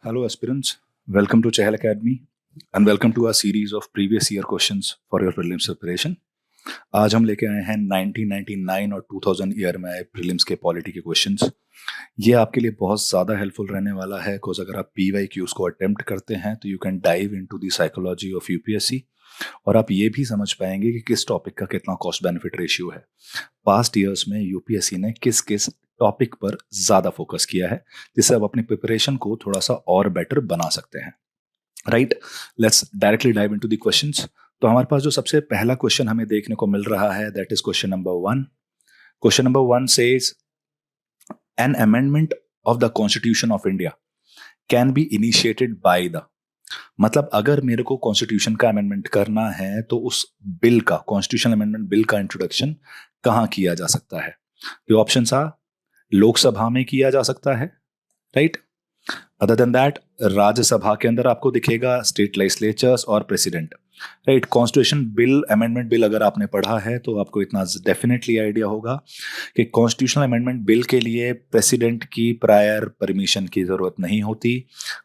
Hello, aspirants. Welcome to Chahal Academy and welcome to our series of previous year questions for your prelims preparation. आज हम लेके आए हैं 1999 और 2000 year में आए प्रीलिम्स के पॉलिटी के क्वेश्चंस। ये आपके लिए बहुत ज़्यादा हेल्पफुल रहने वाला है बिकॉज अगर आप PYQs को अटेम्प्ट करते हैं तो you can dive into the psychology of UPSC और आप ये भी समझ पाएंगे कि किस टॉपिक का कितना कॉस्ट बेनिफिट रेशियो है। पास्ट ईयर्स में UPSC ने किस किस टॉपिक पर ज़्यादा फोकस किया है जिससे आप अपनी प्रिपरेशन को थोड़ा सा और बेटर बना सकते हैं। Right, let's directly dive into the questions. तो हमारे पास जो सबसे पहला क्वेश्चन हमें देखने को मिल रहा है that is question number 1। Question number 1 says an amendment of the constitution of India can be initiated by the, मतलब अगर मेरे को कॉन्स्टिट्यूशन का अमेंडमेंट करना है तो उस बिल का, कॉन्स्टिट्यूशन अमेंडमेंट बिल का इंट्रोडक्शन कहाँ किया जा सकता है? ये ऑप्शंस आ, लोकसभा में किया जा सकता है, right. Other than that Rajya Sabha के अंदर आपको दिखेगा स्टेट लेजिस्लेचर्स और president, right. Constitution bill, amendment bill अगर आपने पढ़ा है तो आपको इतना डेफिनेटली आइडिया होगा कि कॉन्स्टिट्यूशनल अमेंडमेंट बिल के लिए प्रेसिडेंट की प्रायर परमिशन की जरूरत नहीं होती।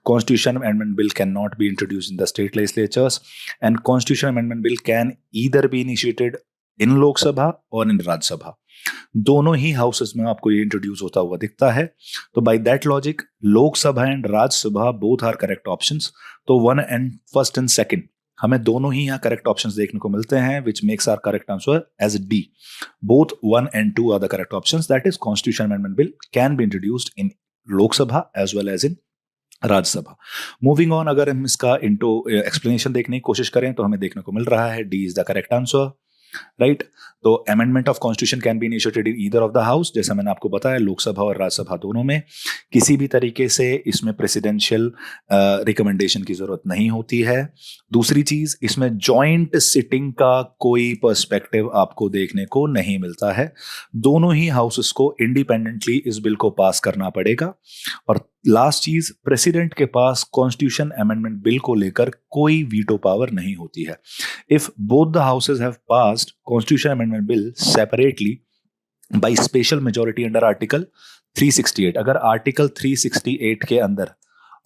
Constitution amendment bill can not be introduce in the state legislatures and constitution amendment bill can either be initiated इन लोकसभा और इन राज्यसभा। दोनों ही हाउसेस में आपको ये इंट्रोड्यूस होता हुआ दिखता है। तो by that logic Lok Sabha and Rajya Sabha both are correct options. तो फर्स्ट एंड सेकंड हमें दोनों ही यहाँ करेक्ट ऑप्शंस देखने को मिलते हैं which makes are correct answer as D. Both 1 and 2 are the correct options, that is constitution amendment bill can be introduced in Lok Sabha as well as in Rajya Sabha. Moving on, अगर हम इसका इंटो एक्सप्लेनेशन देखने की कोशिश करें तो हमें देखने को मिल रहा है D is the correct answer, right. तो amendment of constitution can be initiated in either of the house, जैसा मैंने आपको बताया लोकसभा और राज्यसभा दोनों में। किसी भी तरीके से इसमें प्रेसिडेंशियल रिकमेंडेशन की जरूरत नहीं होती है। दूसरी चीज, इसमें जॉइंट सिटिंग का कोई पर्सपेक्टिव आपको देखने को नहीं मिलता है। दोनों ही हाउसेस को इंडिपेंडेंटली इस बिल को पास करना पड़ेगा। और लास्ट चीज, प्रेसिडेंट के पास कॉन्स्टिट्यूशन अमेंडमेंट बिल को लेकर कोई वीटो पावर नहीं होती है। If both the houses have passed constitution amendment bill separately by special majority under article 368, अगर आर्टिकल 368 के अंदर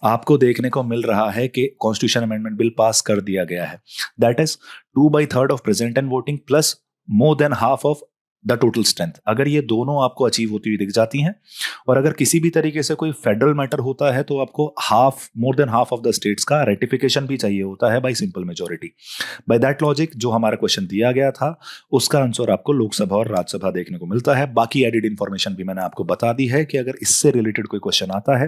आपको देखने को मिल रहा है कि कॉन्स्टिट्यूशन अमेंडमेंट बिल पास कर दिया गया है, that is 2/3 of present and voting plus more than half of the total strength, अगर ये दोनों आपको अचीव होती हुई दिख जाती हैं और अगर किसी भी तरीके से कोई फेडरल मैटर होता है तो आपको more than half of the states का रेटिफिकेशन भी चाहिए होता है bye simple majority. Bye that logic जो हमारा क्वेश्चन दिया गया था उसका आंसर आपको लोकसभा और राज्यसभा देखने को मिलता है। बाकी एडिड इंफॉर्मेशन भी मैंने आपको बता दी है कि अगर इससे रिलेटेड कोई क्वेश्चन आता है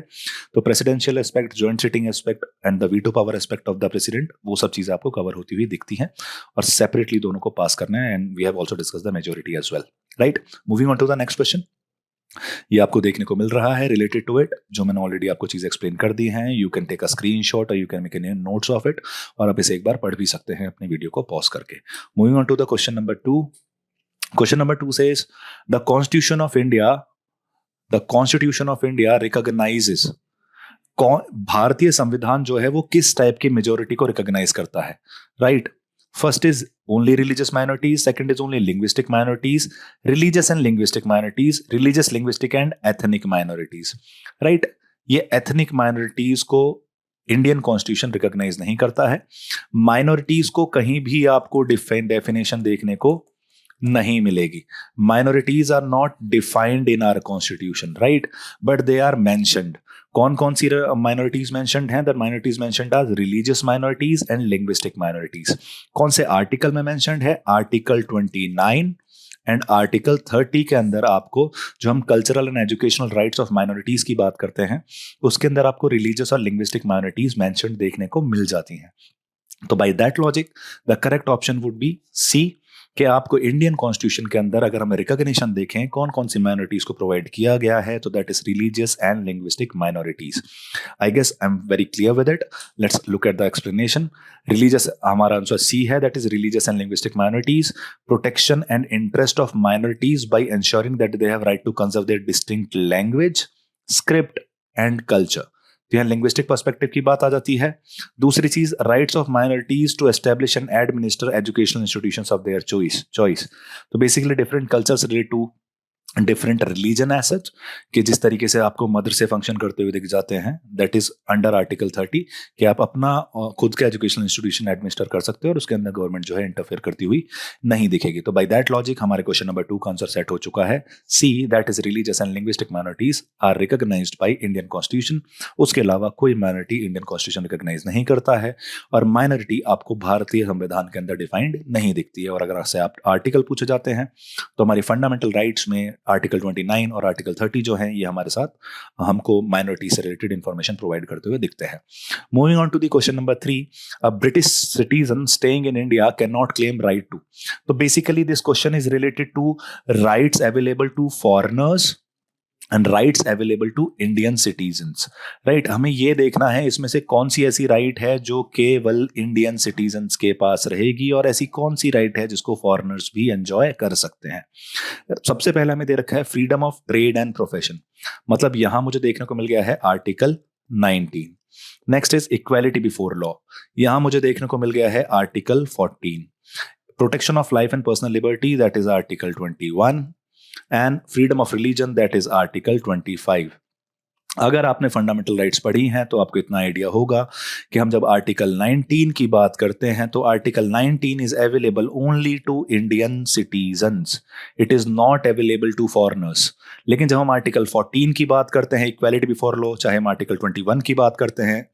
तो presidential aspect, joint sitting aspect and the veto power aspect of the president, वो सब चीजें आपको कवर होती हुई दिखती हैं और सेपरेटली दोनों को पास करना है। And we have also discuss the majority as well, right. Moving on to the next question, ये आपको देखने को मिल रहा है रिलेटेड टू इट, जो मैंने ऑलरेडी आपको चीज एक्सप्लेन कर दी हैं। You can take a screenshot और you can make an notes of it और आप इसे एक बार पढ़ भी सकते हैं अपनी वीडियो को पॉज करके। Moving on to the question number 2। Question number 2 says the constitution of India recognises, भारतीय संविधान जो है वो किस टाइप की मेजोरिटी को रिकॉग्नाइज करता है, right. First is only religious minorities, second is only linguistic minorities, religious and linguistic minorities, religious, linguistic and ethnic minorities, right। ये ethnic minorities को इंडियन कॉन्स्टिट्यूशन रिकॉग्नाइज नहीं करता है। माइनॉरिटीज को कहीं भी आपको डेफिनेशन देखने को नहीं मिलेगी। Minorities are not defined in our constitution, right, but they are mentioned. कौन कौन सी माइनॉरिटीज मेंशन्ड हैं? That minorities mentioned are religious minorities and linguistic minorities. कौन से आर्टिकल में मेंशन्ड है? आर्टिकल 29 एंड आर्टिकल 30 के अंदर आपको, जो हम cultural and educational rights of minorities की बात करते हैं, उसके अंदर आपको रिलीजियस और लिंग्विस्टिक माइनॉरिटीज मेंशन्ड देखने को मिल जाती हैं। तो by that logic the correct option would be C, कि आपको इंडियन कॉन्स्टिट्यूशन के अंदर अगर हम रिकॉग्निशन देखें कौन कौन सी माइनॉरिटीज को प्रोवाइड किया गया है तो that is religious and linguistic minorities. I guess I am very clear with it. Let's look at the explanation. Religious, हमारा आंसर सी है, that is religious and linguistic minorities. Protection and interest of minorities by ensuring that they have right to conserve their distinct language, script and culture. तो यहाँ linguistic perspective की बात आ जाती है। दूसरी चीज, rights of minorities to establish and administer educational institutions of their choice. तो basically different cultures relate to different religion as such, कि जिस तरीके से आपको मदर से फंक्शन करते हुए दिख जाते हैं, दैट इज अंडर आर्टिकल 30, कि आप अपना खुद का एजुकेशनल इंस्टीट्यूशन एडमिनिस्टर कर सकते हो और उसके अंदर गवर्नमेंट जो है इंटरफेयर करती हुई नहीं दिखेगी। तो बाय दैट लॉजिक हमारे क्वेश्चन नंबर 2 का आंसर सेट हो चुका है, C, that is religious and linguistic minorities are recognised by Indian constitution. उसके अलावा कोई माइनॉरिटी इंडियन कॉन्स्टिट्यूशन रिकॉग्नाइज नहीं करता है, और माइनॉरिटी आपको भारतीय संविधान के अंदर डिफाइंड नहीं दिखती है। और अगर आपसे आप आर्टिकल पूछे जाते हैं तो हमारी फंडामेंटल राइट्स में आर्टिकल 29 और आर्टिकल 30 जो है ये हमारे साथ हमको माइनॉरिटी से रिलेटेड इंफॉर्मेशन प्रोवाइड करते हुए दिखते हैं। Moving on to the question number 3, a British citizen staying in India can not claim right to. तो basically this question is related to rights available to foreigners and rights available to Indian citizens. Right, हमें ये देखना है इसमें से कौन सी ऐसी right है जो केवल इंडियन सिटीजन्स के पास रहेगी, और ऐसी कौन सी राइट है जिसको फॉरेनर्स भी एंजॉय कर सकते हैं। सबसे पहला हमें दे रखा है freedom of trade and profession, मतलब यहां मुझे देखने को मिल गया है article 19। Next is equality before law, यहां मुझे देखने को मिल गया है article 14। Protection of life and personal liberty, that is article 21, and freedom of religion, that is article 25। अगर आपने फंडामेंटल राइट्स पढ़ी हैं तो आपको इतना आइडिया होगा कि हम जब आर्टिकल 19 की बात करते हैं तो article 19 is available only to Indian citizens, it is not available to foreigners. लेकिन जब हम आर्टिकल 14 की बात करते हैं इक्वालिटी बिफोर लॉ, चाहे हम आर्टिकल 21 की बात करते हैं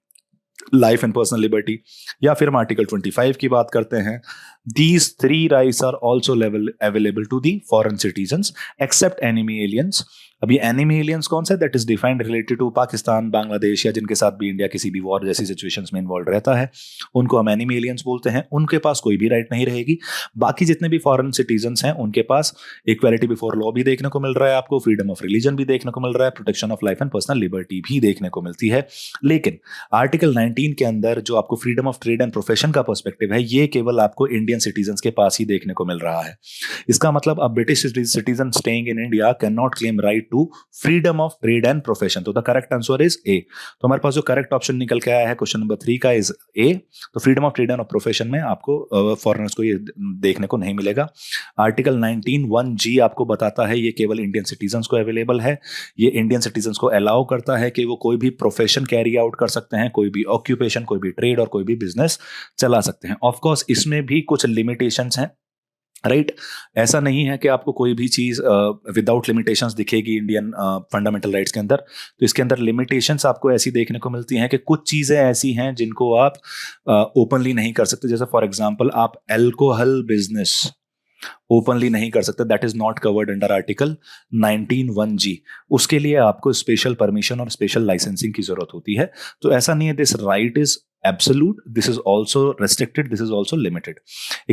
लाइफ एंड पर्सनल लिबर्टी, या फिर हम आर्टिकल 25 की बात करते हैं, these three rights are also available to the foreign citizens except enemy aliens। अब ये एनिमी एलियंस कौन सा है, that is defined related to Pakistan, Bangladesh, या जिनके साथ भी इंडिया किसी भी वॉर जैसी सिचुएशंस में इन्वॉल्व रहता है, उनको हम एनिमी एलियंस बोलते हैं। उनके पास कोई भी राइट नहीं रहेगी। बाकी जितने भी फॉरेन सिटीजन्स हैं उनके पास इक्वालिटी बिफोर लॉ भी देखने को मिल रहा है, आपको फ्रीडम ऑफ रिलीजन भी देखने को मिल रहा है, protection of life and personal liberty भी देखने को मिलती है। लेकिन आर्टिकल 19 के अंदर जो आपको freedom of trade and profession का पर्सपेक्टिव है, ये केवल आपको इंडियन सिटीजन्स के पास ही देखने को मिल रहा है। इसका मतलब अब British citizen staying in India can not claim right to freedom of trade and profession. तो the correct answer is A. तो हमारे पास जो करेक्ट ऑप्शन निकल के आया है क्वेश्चन नंबर 3 का इज ए। तो freedom of trade and profession में आपको फॉरेनर्स को ये देखने को नहीं मिलेगा। आर्टिकल 19(1)(g आपको बताता है ये केवल इंडियन सिटीजन्स को अवेलेबल है। ये इंडियन सिटीजन्स को अलाउ करता है कि वो कोई भी प्रोफेशन कैरी आउट कर सकते हैं, कोई भी ऑक्यूपेशन, कोई भी ट्रेड और कोई भी बिजनेस चला सकते हैं। ऑफकोर्स इसमें भी कुछ लिमिटेशंस हैं, राइट ऐसा नहीं है कि आपको कोई भी चीज विदाउट लिमिटेशंस दिखेगी इंडियन फंडामेंटल राइट्स के अंदर। तो इसके अंदर लिमिटेशंस आपको ऐसी देखने को मिलती हैं कि कुछ चीजें ऐसी हैं जिनको आप ओपनली नहीं कर सकते। जैसे फॉर एग्जांपल आप अल्कोहल बिजनेस ओपनली नहीं कर सकते, that is not covered under article 19(1)(g। उसके लिए आपको स्पेशल परमिशन और स्पेशल लाइसेंसिंग की जरूरत होती है। तो ऐसा नहीं है this right is absolute, this is also restricted, this is also limited।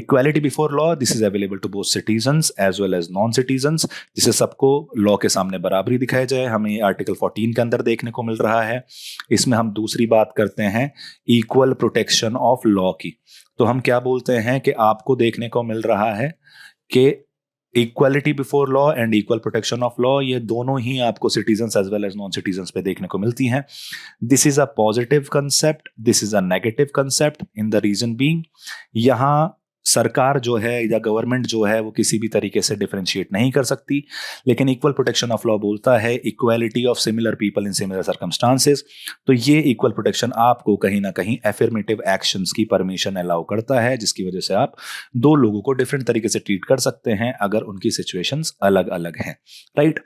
equality before law, this is available to both citizens as well as non citizens, जिसे सबको लॉ के सामने बराबरी दिखाया जाए, हमें आर्टिकल 14 के अंदर देखने को मिल रहा है। इसमें हम दूसरी बात करते हैं इक्वल प्रोटेक्शन ऑफ लॉ की। तो हम क्या बोलते हैं कि आपको देखने को मिल रहा है कि equality before law and equal protection of law, ये दोनों ही आपको citizens as well as non citizens पे देखने को मिलती हैं। This is a positive concept, this is a negative concept in the reason being, यहां सरकार जो है या गवर्नमेंट जो है वो किसी भी तरीके से डिफरेंशिएट नहीं कर सकती। लेकिन इक्वल प्रोटेक्शन ऑफ लॉ बोलता है equality of similar people in similar circumstances. तो ये इक्वल प्रोटेक्शन आपको कहीं ना कहीं एफर्मेटिव एक्शंस की परमिशन अलाउ करता है, जिसकी वजह से आप दो लोगों को डिफरेंट तरीके से ट्रीट कर सकते हैं अगर उनकी सिचुएशंस अलग अलग हैं, right.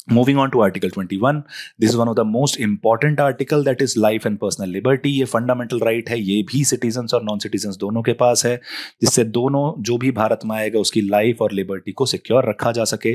Moving on to Article 21, this is one of the most important article, that is life and personal liberty। ये fundamental right है, ये भी citizens और non citizens दोनों के पास है, जिससे दोनों जो भी भारत में आएगा उसकी life और liberty को secure रखा जा सके।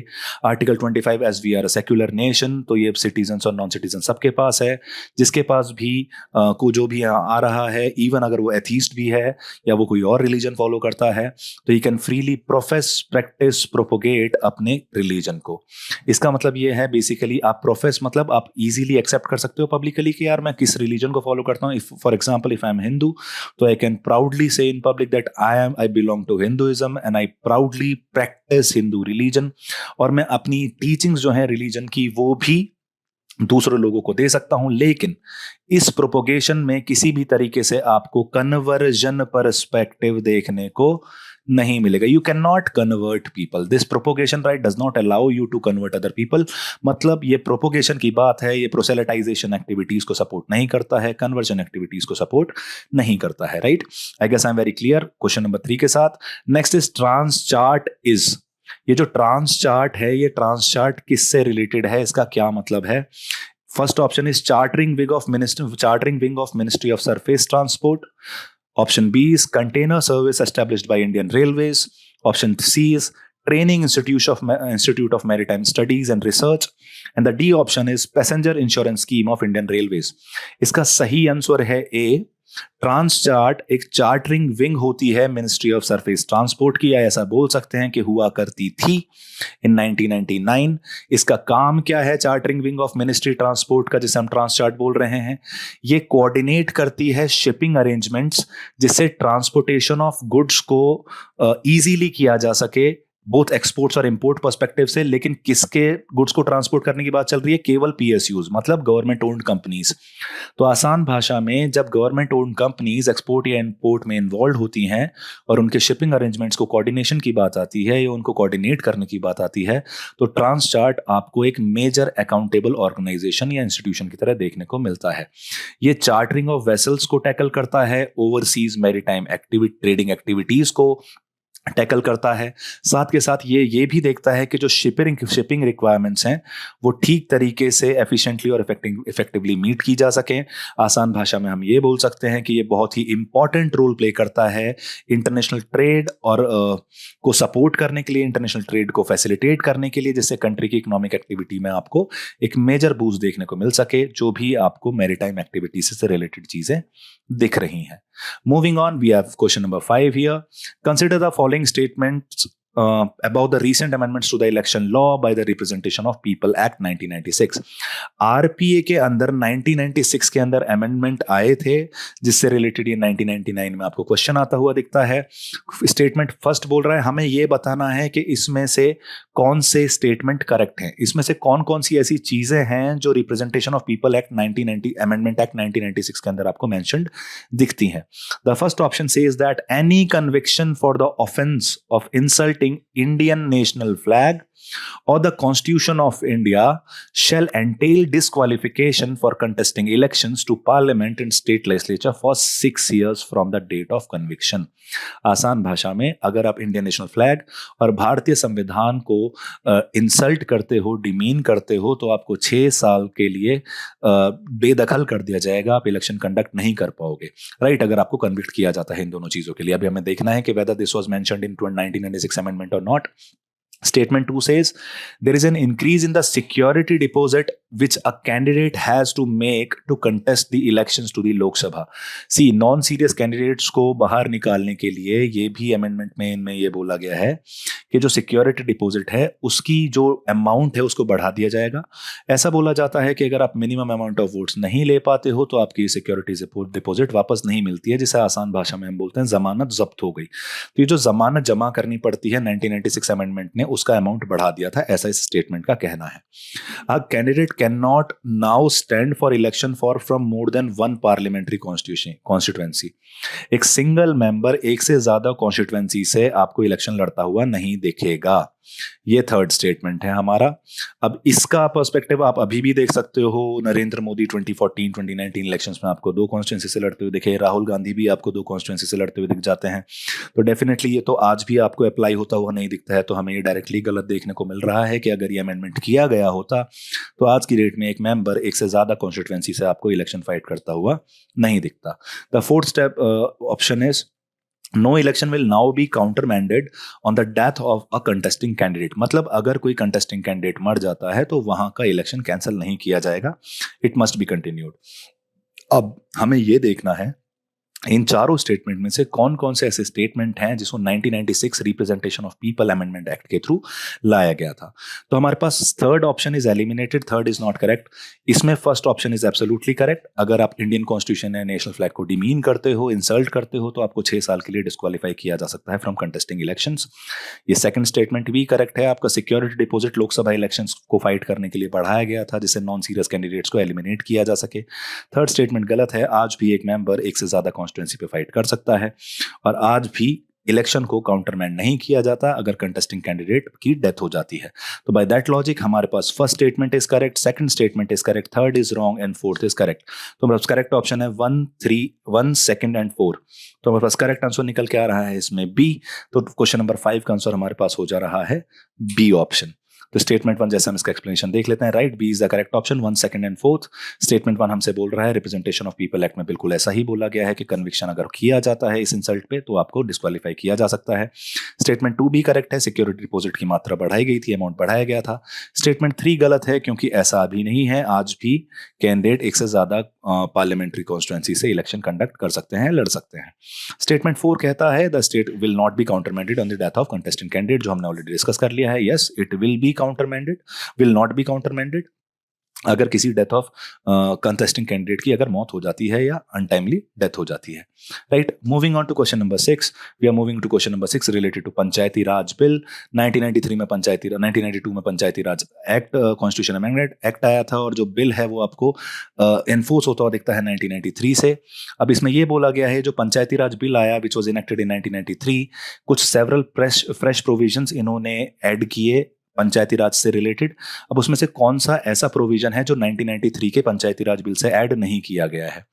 Article 25, as we are a secular nation, तो ये citizens और non citizens सबके पास है। जिसके पास भी को जो भी आ रहा है, even अगर वो atheist भी है या वो कोई और religion follow करता है, तो he can freely profess, practice, propagate अपने religion को। इसका मतलब ये है बेसिकली आप प्रोफेस मतलब आप इजीली एक्सेप्ट कर सकते हो पब्लिकली कि यार मैं किस रिलीजन को फॉलो करता हूँ। For example if I am Hindu, तो I can proudly say in public that I belong to Hinduism and I proudly practise Hindu religion. और मैं अपनी टीचिंग्स जो है रिलीजन की वो भी दूसरे लोगों को दे सकता हूं, लेकिन इस प्रोपोगेशन में किसी भी तरीके से आपको कन्वर्जन पर्सपेक्टिव देखने को नहीं मिलेगा. You can not convert people. This propagation right does not allow you to convert other people. मतलब ये प्रोपोगेशन की बात है, ये प्रोसेलेटाइजेशन एक्टिविटीज को सपोर्ट नहीं करता है, कन्वर्जन एक्टिविटीज को सपोर्ट नहीं करता है. Right, I guess I am very clear question number 3 के साथ. Next is Transchart is. ये जो ट्रांस चार्ट है, ये ट्रांस चार्ट किससे रिलेटेड है, इसका क्या मतलब है? First option is chartering wing of ministry of surface transport. Option B is container service established by Indian Railways. Option C is training institute of maritime studies and research. And the D option is passenger insurance scheme of Indian Railways. इसका सही answer है ए. ट्रांसचार्ट एक chartering wing होती है ministry of surface transport की, या ऐसा बोल सकते हैं कि हुआ करती थी इन 1999. इसका काम क्या है chartering wing of ministry transport का, जिसे हम ट्रांसचार्ट बोल रहे हैं? ये कोऑर्डिनेट करती है शिपिंग अरेंजमेंट्स, जिससे ट्रांसपोर्टेशन ऑफ गुड्स को इजीली किया जा सके, बोथ एक्सपोर्ट्स और इंपोर्ट पर्सपेक्टिव से. लेकिन किसके गुड्स को ट्रांसपोर्ट करने की बात चल रही है? केवल पीएसयूज, मतलब गवर्नमेंट ओन्ड कंपनीज. तो आसान भाषा में, जब गवर्नमेंट ओन्ड कंपनीज एक्सपोर्ट या इंपोर्ट में इन्वॉल्व होती हैं और उनके शिपिंग अरेंजमेंट्स को कोऑर्डिनेशन की बात आती है या उनको कोऑर्डिनेट करने की बात आती है, तो ट्रांसचार्ट आपको एक मेजर अकाउंटेबल ऑर्गेनाइजेशन या इंस्टीट्यूशन की तरह देखने को मिलता है. ये चार्टरिंग ऑफ वेसल्स को टैकल करता है, ओवरसीज मैरीटाइम ट्रेडिंग एक्टिविटीज को टैकल करता है. साथ के साथ ये भी देखता है कि जो शिपिंग रिक्वायरमेंट्स हैं वो ठीक तरीके से एफिशिएंटली और इफेक्टिवली मीट की जा सकें. आसान भाषा में हम ये बोल सकते हैं कि ये बहुत ही इंपॉर्टेंट रोल प्ले करता है इंटरनेशनल ट्रेड और को सपोर्ट करने के लिए, इंटरनेशनल ट्रेड को फैसिलिटेट करने के लिए, जिससे कंट्री की इकोनॉमिक एक्टिविटी में आपको एक मेजर बूस्ट देखने को मिल सके, जो भी आपको मैरीटाइम एक्टिविटीज से रिलेटेड चीजें दिख रही हैं. Moving on, we have question number 5 here. Consider the following statements about the recent amendments to the election law by the Representation of People Act 1996. RPA के अंदर 1996 के अंदर अमेंडमेंट आए थे, जिससे रिलेटेड ये 1999 में आपको क्वेश्चन आता हुआ दिखता है. स्टेटमेंट फर्स्ट बोल रहा है हमें ये बताना है कि इसमें से कौन से स्टेटमेंट करेक्ट हैं, इसमें से कौन कौन सी ऐसी चीजें हैं जो representation of people act 1990 amendment act 1996 के अंदर आपको मेंशन्ड दिखती हैं. The first option says that any conviction for the offence of insulting Indian national flag or the Constitution of India shall entail disqualification for contesting elections to Parliament and State Legislature for 6 years from the date of conviction. आसान भाषा में, अगर आप Indian national flag और भारतीय संविधान को insult करते हो, डिमीन करते हो, तो आपको 6 साल के लिए बेदखल कर दिया जाएगा, आप इलेक्शन कंडक्ट नहीं कर पाओगे. राइट, अगर आपको कन्विक्ट किया जाता है इन दोनों चीजों के लिए. अभी हमें देखना है कि whether this was mentioned in 1996 amendment or not. Statement 2 says there is an increase in the security deposit which a candidate has to make to contest the elections to the Lok Sabha. See, non-serious candidates को बाहर निकालने के लिए ये भी amendment में इनमें ये बोला गया है कि जो सिक्योरिटी डिपॉजिट है उसकी जो अमाउंट है उसको बढ़ा दिया जाएगा. ऐसा बोला जाता है कि अगर आप मिनिमम अमाउंट ऑफ वोट्स नहीं ले पाते हो तो आपकी सिक्योरिटी डिपॉजिट वापस नहीं मिलती है, जिसे आसान भाषा में हम बोलते हैं जमानत जब्त हो गई. तो ये जो जमानत जमा करनी पड़ती है 1996 अमेंडमेंट ने उसका अमाउंट बढ़ा दिया था, ऐसा इस स्टेटमेंट का कहना है. A candidate can not now stand for election for from more than one parliamentary constituency. एक सिंगल मेंबर एक से ज्यादा कॉन्स्टिट्यूएंसी से आपको इलेक्शन लड़ता हुआ नहीं दिखेगा. ये थर्ड स्टेटमेंट है हमारा. अब इसका पर्सपेक्टिव आप अभी भी देख सकते हो. नरेंद्र मोदी 2014-2019 इलेक्शंस में आपको 2 कॉन्स्टिट्यूएंसी से लड़ते हुए दिखे, राहुल गांधी भी आपको 2 कॉन्स्टिट्यूएंसी से लड़ते हुए दिख जाते हैं. तो डेफिनेटली ये तो आज भी आपको अप्लाई होता हुआ नहीं दिखता है. तो हमें ये डायरेक्टली गलत देखने को मिल रहा है कि अगर ये अमेंडमेंट किया गया होता तो आज की डेट में एक मेंबर एक से ज्यादा कॉन्स्टिट्यूएंसी से आपको इलेक्शन फाइट करता हुआ नहीं दिखता. The fourth step option is No election will now be countermanded on the death of a contesting candidate. मतलब अगर कोई contesting candidate मर जाता है तो वहां का इलेक्शन कैंसिल नहीं किया जाएगा. It must be continued. अब हमें ये देखना है इन चारों स्टेटमेंट में से कौन कौन से ऐसे स्टेटमेंट हैं जिसको 1996 representation of people amendment act के थ्रू लाया गया था? तो हमारे पास third option is eliminated, third is not correct. इसमें first option is absolutely correct. अगर आप इंडियन कॉन्स्टिट्यूशन या नेशनल फ्लैग को डिमीन करते हो, इंसल्ट करते हो, तो आपको 6 साल के लिए डिस्क्वालीफाई किया जा सकता है फ्रॉम कंटेस्टिंग इलेक्शंस। ये सेकंड स्टेटमेंट भी करेक्ट है। आपका सिक्योरिटी डिपॉजिट लोकसभा इलेक्शंस को फाइट करने के लिए बढ़ाया गया था, जिससे नॉन सीरियस कैंडिडेट्स को एलिमिनेट किया जा सके। थर्ड स्टेटमेंट गलत है। आज भी एक मेंबर एक से ज्यादा कॉन्स्टिट्यूंसी पे फाइट कर सकता है, और आज भी इलेक्शन को काउंटरमैंड नहीं किया जाता अगर कंटेस्टिंग कैंडिडेट की डेथ हो जाती है। तो बाय दैट लॉजिक हमारे पास first statement is correct, second statement is correct, third is wrong and fourth is correct. तो हमारे पास करेक्ट ऑप्शन है 1, 3, 1, सेकंड एंड 4। तो हमारे पास करेक्ट आंसर निकल के आ रहा है इसमें बी। तो क्वेश्चन नंबर 5 का आंसर हमारे पास हो जा रहा है बी ऑप्शन। तो स्टेटमेंट 1 जैसे हम इसका एक्सप्लेनेशन देख लेते हैं। Right, B is the correct option, 1, second and fourth. Statement 1 हमसे बोल रहा है रिप्रेजेंटेशन ऑफ पीपल एक्ट में बिल्कुल ऐसा ही बोला गया है कि कन्विक्शन अगर किया जाता है इस इंसल्ट पे तो आपको डिस्क्वालीफाई किया जा सकता है। स्टेटमेंट 2 भी करेक्ट है, सिक्योरिटी डिपॉजिट की मात्रा बढ़ाई गई थी, अमाउंट बढ़ाया गया था। स्टेटमेंट 3 गलत है क्योंकि ऐसा अभी नहीं है, आज भी कैंडिडेट एक से ज्यादा पार्लियामेंट्री कॉन्स्टिट्यूएंसी से इलेक्शन कंडक्ट कर सकते हैं, लड़ सकते हैं। स्टेटमेंट 4 कहता है the state will not be countermanded on the death of contesting candidate, जो हमने ऑलरेडी डिस्कस कर लिया है। Yes, it will be countermanded, will not be countermanded अगर किसी डेथ ऑफ कंटेस्टिंग कैंडिडेट की अगर मौत हो जाती है या अनटाइमली डेथ हो जाती है। Right, moving on to question number 6। We are moving to question number 6 related to Panchayati Raj bill. 1992 में Panchayati Raj act, constitution amendment act आया था, और जो बिल है वो आपको एनफोर्स होता हुआ दिखता है 1993 से। अब इसमें ये बोला गया है जो पंचायती राज बिल आया विच वॉज इनेक्टेड इन 1993, कुछ सेवरल फ्रेश प्रोविजंस इन्होंने ऐड किए पंचायती राज से रिलेटेड। अब उसमें से कौन सा ऐसा प्रोविजन है जो 1993 के पंचायती राज बिल से ऐड नहीं किया गया है?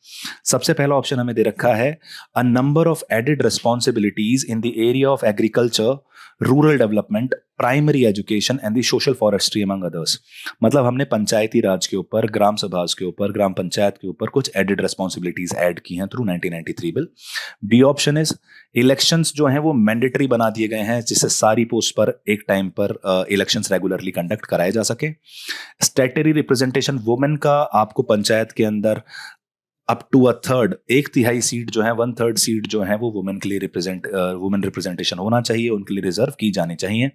सबसे पहला ऑप्शन हमें दे रखा है a number of added responsibilities in the area of agriculture, rural development, primary education and the social forestry among others. मतलब हमने पंचायती राज के ऊपर, ग्राम सभा के ऊपर, ग्राम पंचायत के ऊपर कुछ एडेड रिस्पॉन्सिबिलिटीज ऐड की हैं through 1993 bill. B option is elections जो हैं वो मैंडेटरी बना दिए गए हैं, जिससे सारी पोस्ट पर एक टाइम पर इलेक्शंस रेगुलरली कंडक्ट कराए जा सके। स्टैट्यूटरी रिप्रेजेंटेशन वुमेन का आपको पंचायत के अंदर up to a third, 1/3 seat जो है, 1/3 सीट जो है वो वुमेन के लिए वुमेन रिप्रेजेंटेशन होना चाहिए, उनके लिए रिजर्व की जानी चाहिए।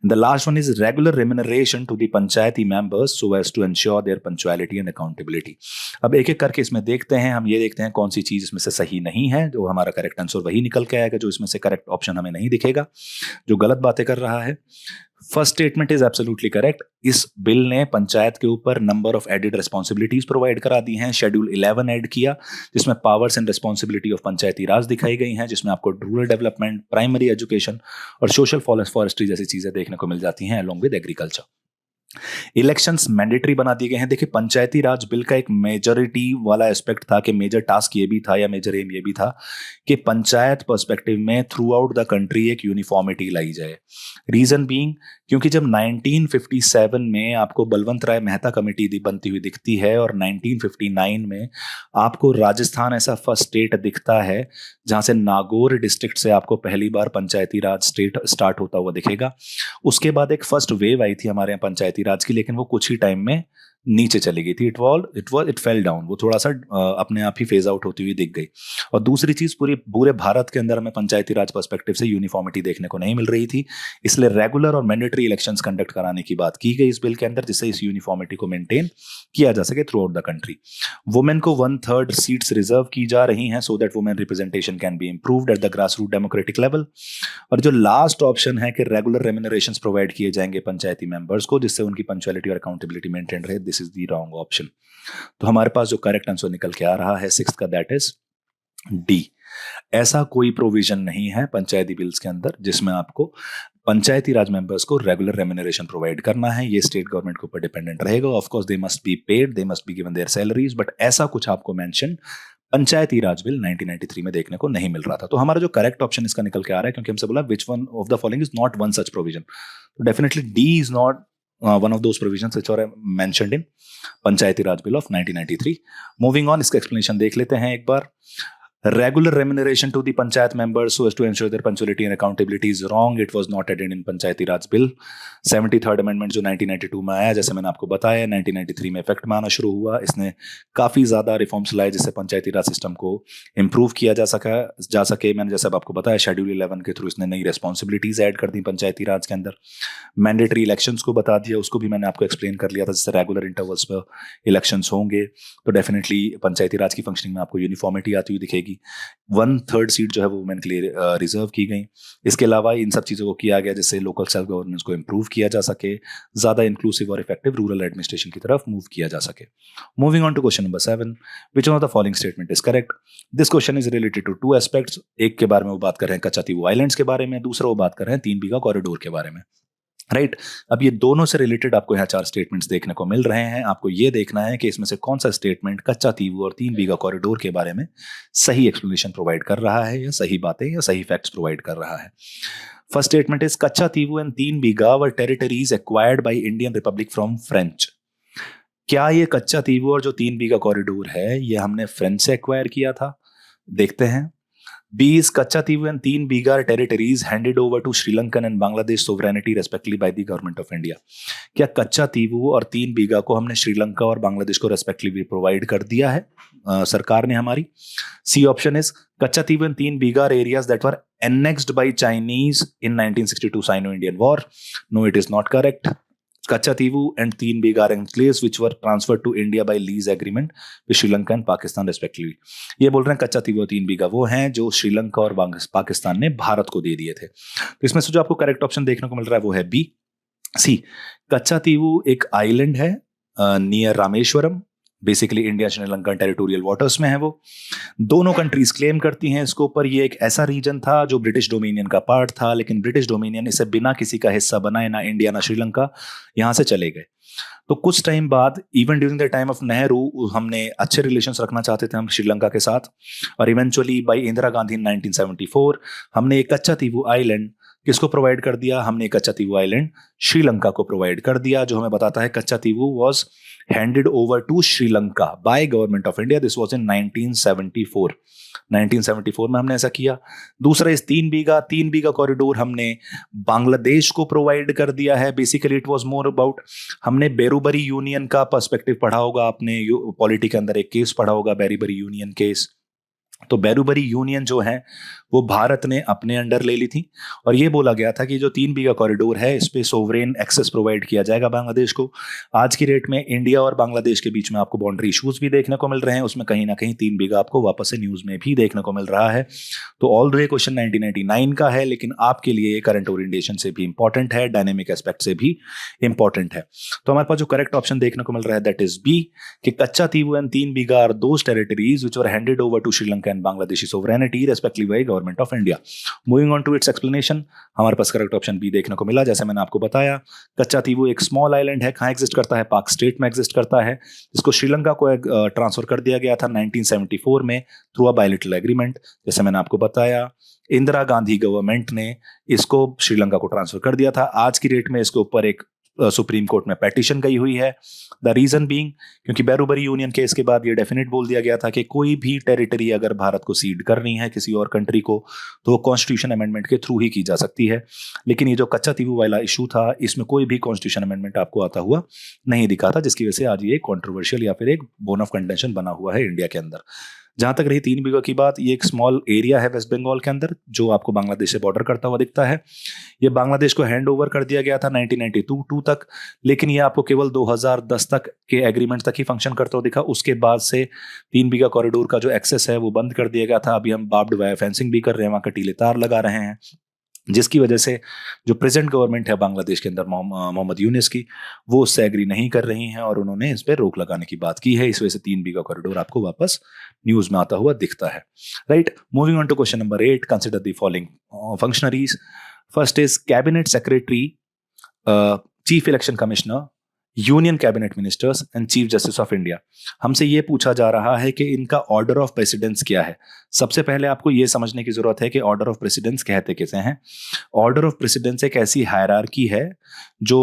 The last one is regular remuneration to the Panchayati members so as to ensure their punctuality and accountability. अब एक एक करके इसमें देखते हैं, हम ये देखते हैं कौन सी चीज इसमें से सही नहीं है। जो हमारा करेक्ट आंसर वही निकल के आएगा जो इसमें से करेक्ट ऑप्शन हमें नहीं दिखेगा, जो गलत बातें कर रहा है। First statement is absolutely correct. इस बिल ने पंचायत के ऊपर number of added responsibilities provide करा दी हैं। शेड्यूल 11 ऐड किया जिसमें powers and responsibility of Panchayati Raj दिखाई गई हैं, जिसमें आपको रूरल डेवलपमेंट, प्राइमरी एजुकेशन और सोशल फॉरेस्ट्री जैसी चीजें देखने को मिल जाती हैं along with agriculture. Elections mandatory बना दिए गए हैं। देखिए, पंचायती राज बिल का एक मेजॉरिटी वाला एस्पेक्ट था कि मेजर टास्क ये भी था या मेजर एम ये भी था कि पंचायत पर्सपेक्टिव में थ्रू आउट द कंट्री एक यूनिफॉर्मिटी लाई जाए। रीजन बीइंग क्योंकि जब 1957 में आपको बलवंत राय मेहता कमेटी बनती हुई दिखती है और 1959 में आपको राजस्थान ऐसा फर्स्ट स्टेट दिखता है जहां से नागौर डिस्ट्रिक्ट से आपको पहली बार पंचायती राज स्टेट स्टार्ट होता हुआ दिखेगा। उसके बाद एक फर्स्ट वेव आई थी हमारे यहाँ पंचायती राज की, लेकिन वो कुछ ही टाइम में नीचे चली गई थी। इट फेल डाउन, वो थोड़ा सा अपने आप ही फेज आउट होती हुई दिख गई। और दूसरी चीज, पूरे भारत के अंदर हमें पंचायती राज पर्सपेक्टिव से यूनिफॉर्मिटी देखने को नहीं मिल रही थी, इसलिए रेगुलर और मैंडेटरी इलेक्शंस कंडक्ट कराने की बात की गई इस बिल के अंदर, जिससे इस यूनिफॉर्मिटी को मेंटेन किया जा सके throughout the country. Women को 1/3 सीट्स रिजर्व की जा रही हैं so that women representation can be improved at the grass root democratic level. और जो लास्ट ऑप्शन है कि रेगुलर रेम्यूनरेशंस प्रोवाइड किए जाएंगे पंचायती मेंबर्स को, जिससे उनकी पंक्चुअलिटी और अकाउंटेबिलिटी मेंटेन रहे, this is the wrong option. तो हमारे पास जो करेक्ट आंसर निकल के आ रहा है 6th का, दैट इज डी। ऐसा कोई प्रोविजन नहीं है पंचायती बिल्स के अंदर जिसमें आपको पंचायती राज मेंबर्स को रेगुलर रेम्यूनरेशन प्रोवाइड करना है। ये स्टेट गवर्नमेंट के ऊपर डिपेंडेंट रहेगा। Of course they must be paid, they must be given there salaries, but ऐसा कुछ आपको मेंशन पंचायती राज बिल 1993 में देखने को नहीं मिल रहा था। तो हमारा जो करेक्ट ऑप्शन इसका निकल के आ रहा है, क्योंकि हमसे बोला which one of the following is not one such provision, तो definitely D is not one of those provisions which are mentioned in Panchayati Raj bill of 1993। Moving on, इसका एक्सप्लेनेशन देख लेते हैं एक बार। Regular remuneration to the panchayat members so as to ensure their punctuality and accountability is wrong. It was not added in Panchayati Raj Bill. 73rd Amendment जो 1992 में आया, जैसे मैंने आपको बताया 1993 में इफेक्ट में आना शुरू हुआ. इसने काफ़ी ज़्यादा रिफॉर्म्स लाए जिससे पंचायती राज सिस्टम को इम्प्रूव किया जा सके. मैंने जैसे आपको बताया शेड्यूल 11 के थ्रू इसने नई रिस्पॉन्सिबिलिटीज़ ऐड कर दी पंचायती राज के अंदर. मैंडेटरी इलेक्शंस को बता दिया, उसको भी मैंने आपको एक्सप्लेन कर लिया था. जैसे रेगुलर इंटरवल्स पर इलेक्शंस होंगे तो डेफिनेटली पंचायती राज की फंक्शनिंग में आपको यूनिफॉर्मिटी आती हुई दिखेगी. 1/3 सीट जो है वो वुमेन के लिए रिजर्व की गई. इसके अलावा इन सब चीज़ों को किया गया जिससे लोकल सेल्फ गवर्नेंस को इम्प्रूव किया जा सके, ज़्यादा इंक्लूसिव और इफेक्टिव रूरल एडमिनिस्ट्रेशन की तरफ मूव किया जा सके. Moving on to question number 7, which one of the following statement is correct? This question is related to 2 aspects. एक के बारे में वो बात कर रहे हैं कच्चातीवू आइलैंड्स के बारे में, दूसरा वो बात कर रहे हैं 3 बीघा कॉरिडोर के बारे में. राइट अब ये दोनों से रिलेटेड आपको यहाँ 4 स्टेटमेंट्स देखने को मिल रहे हैं. आपको ये देखना है कि इसमें से कौन सा स्टेटमेंट कच्चातीवू और 3 बीघा कॉरिडोर के बारे में सही एक्सप्लेनेशन प्रोवाइड कर रहा है, या सही बातें या सही फैक्ट्स प्रोवाइड कर रहा है. First statement is Katchatheevu and 3 bigha were territories acquired by Indian Republic from French. क्या ये कच्चातीवू और जो 3 बीघा कॉरिडोर है ये हमने फ्रेंच से एक्वायर किया था? देखते हैं. B is Kachativu and 3 Bigar territories handed over to Sri Lankan and Bangladesh sovereignty respectively by the government of India. क्या कच्चातीवू और 3 बीघा को हमने श्रीलंका और बांग्लादेश को रेस्पेक्टिवली प्रोवाइड कर दिया है सरकार ने हमारी? C option is Katchatheevu and 3 Bigha areas that were annexed by Chinese in 1962 Sino-Indian War. No, it is not correct. Kachativu and 3 bigha enclaves which were transferred to India by lease agreement with Sri Lanka and Pakistan respectively. ये बोल रहे हैं कच्चातीवू और 3 बीघा वो हैं जो श्रीलंका और पाकिस्तान ने भारत को दे दिए थे. तो इसमें से जो आपको करेक्ट ऑप्शन देखने को मिल रहा है वो है बी. सी कच्चातीवू एक आइलैंड है near Rameswaram, basically India Sri Lanka territorial waters में है. वो दोनों कंट्रीज क्लेम करती हैं इसको, पर ये एक ऐसा रीजन था जो ब्रिटिश डोमिनियन का पार्ट था, लेकिन ब्रिटिश डोमिनियन इसे बिना किसी का हिस्सा बनाए ना इंडिया ना श्रीलंका यहाँ से चले गए. तो कुछ टाइम बाद even during the time of Nehru हमने अच्छे रिलेशंस रखना चाहते थे हम श्रीलंका के साथ, और इवेंचुअली बाय इंदिरा गांधी इन 1974 हमने एक कच्चातीवू आइलैंड किसको प्रोवाइड कर दिया? हमने कच्चातीवू आइलैंड श्रीलंका को प्रोवाइड कर दिया, जो हमें बताता है Katchatheevu was handed over to Sri Lanka by government of India. This was in 1974. 1974 में हमने ऐसा किया. दूसरा इस 3 बीघा कॉरिडोर हमने बांग्लादेश को प्रोवाइड कर दिया है. Basically it was more about, हमने बेरूबरी यूनियन का पर्सपेक्टिव पढ़ा होगा आपने, पॉलिटी के अंदर एक केस पढ़ा होगा बेरूबरी यूनियन केस. तो बेरूबरी यूनियन जो है वो भारत ने अपने अंडर ले ली थी, और ये बोला गया था कि जो 3 बीघा कॉरिडोर है इस पे सोवरेन एक्सेस प्रोवाइड किया जाएगा बांग्लादेश को. आज की डेट में इंडिया और बांग्लादेश के बीच में आपको बाउंड्री इश्यूज भी देखने को मिल रहे हैं, उसमें कहीं ना कहीं 3 बीघा आपको वापस से न्यूज में भी देखने को मिल रहा है. तो ऑल द क्वेश्चन 1999 का है, लेकिन आपके लिए ये करंट ओरिएंटेशन से भी इंपॉर्टेंट है, डायनेमिक एस्पेक्ट से भी इंपॉर्टेंट है. तो हमारे पास जो करेक्ट ऑप्शन देखने को मिल रहा है दैट इज बी, कि Katchatheevu and 3 Bigha are those territories which were handed over to Sri Lanka and Bangladeshi sovereignty respectively by government of India. Moving on to its explanation, हमारे पास करेक्ट ऑप्शन बी देखने को मिला. जैसे मैंने आपको बताया कच्चातीवू एक स्मॉल आइलैंड है, कहाँ एग्जिस्ट करता है? पाक स्टेट में एग्जिस्ट करता है, जिसको श्रीलंका को ट्रांसफर कर दिया गया था 1974 में थ्रू अ बायलैटरल एग्रीमेंट. जैसे मैंने आपको बताया इंदिरा गांधी गवर्नमेंट ने इसको श्रीलंका को ट्रांसफर कर दिया था. आज की डेट में इसके ऊपर एक सुप्रीम कोर्ट में पेटिशन गई हुई है. द रीजन बीइंग, क्योंकि बेरूबरी यूनियन केस के बाद ये डेफिनेट बोल दिया गया था कि कोई भी टेरिटरी अगर भारत को सीड करनी है किसी और कंट्री को तो वो कॉन्स्टिट्यूशन अमेंडमेंट के थ्रू ही की जा सकती है. लेकिन ये जो कच्चातीवू वाला इशू था इसमें कोई भी कॉन्स्टिट्यूशन अमेंडमेंट आपको आता हुआ नहीं दिखा था, जिसकी वजह से आज ये कॉन्ट्रोवर्शियल या फिर एक बोन ऑफ कंटेंशन बना हुआ है इंडिया के अंदर. जहां तक रही 3 बीघा की बात, ये एक स्मॉल एरिया है वेस्ट बंगाल के अंदर जो आपको बांग्लादेश से बॉर्डर करता हुआ दिखता है. ये बांग्लादेश को हैंड ओवर कर दिया गया था 1992 तक, लेकिन ये आपको केवल 2010 तक के एग्रीमेंट तक ही फंक्शन करता हुआ दिखा. उसके बाद से 3 बीघा कॉरिडोर का जो एक्सेस है वो बंद कर दिया गया था. अभी हम बार्ब्ड वायर फेंसिंग भी कर रहे हैं, वहां कटीले तार लगा रहे हैं, जिसकी वजह से जो प्रेजेंट गवर्नमेंट है बांग्लादेश के अंदर मोहम्मद यूनिस की, वो उससे एग्री नहीं कर रही हैं और उन्होंने इस पर रोक लगाने की बात की है. इस वजह से 3 बीघा कॉरिडोर आपको वापस न्यूज में आता हुआ दिखता है. Right, moving on to question number 8, consider the following functionaries. First is cabinet secretary, chief election commissioner union cabinet ministers and chief justice of India. हमसे ये पूछा जा रहा है कि इनका ऑर्डर ऑफ प्रेसिडेंस क्या है। सबसे पहले आपको ये समझने की जरूरत है कि ऑर्डर ऑफ प्रेसिडेंस कहते किसे हैं। ऑर्डर ऑफ प्रेसिडेंस एक ऐसी हायरार्की है जो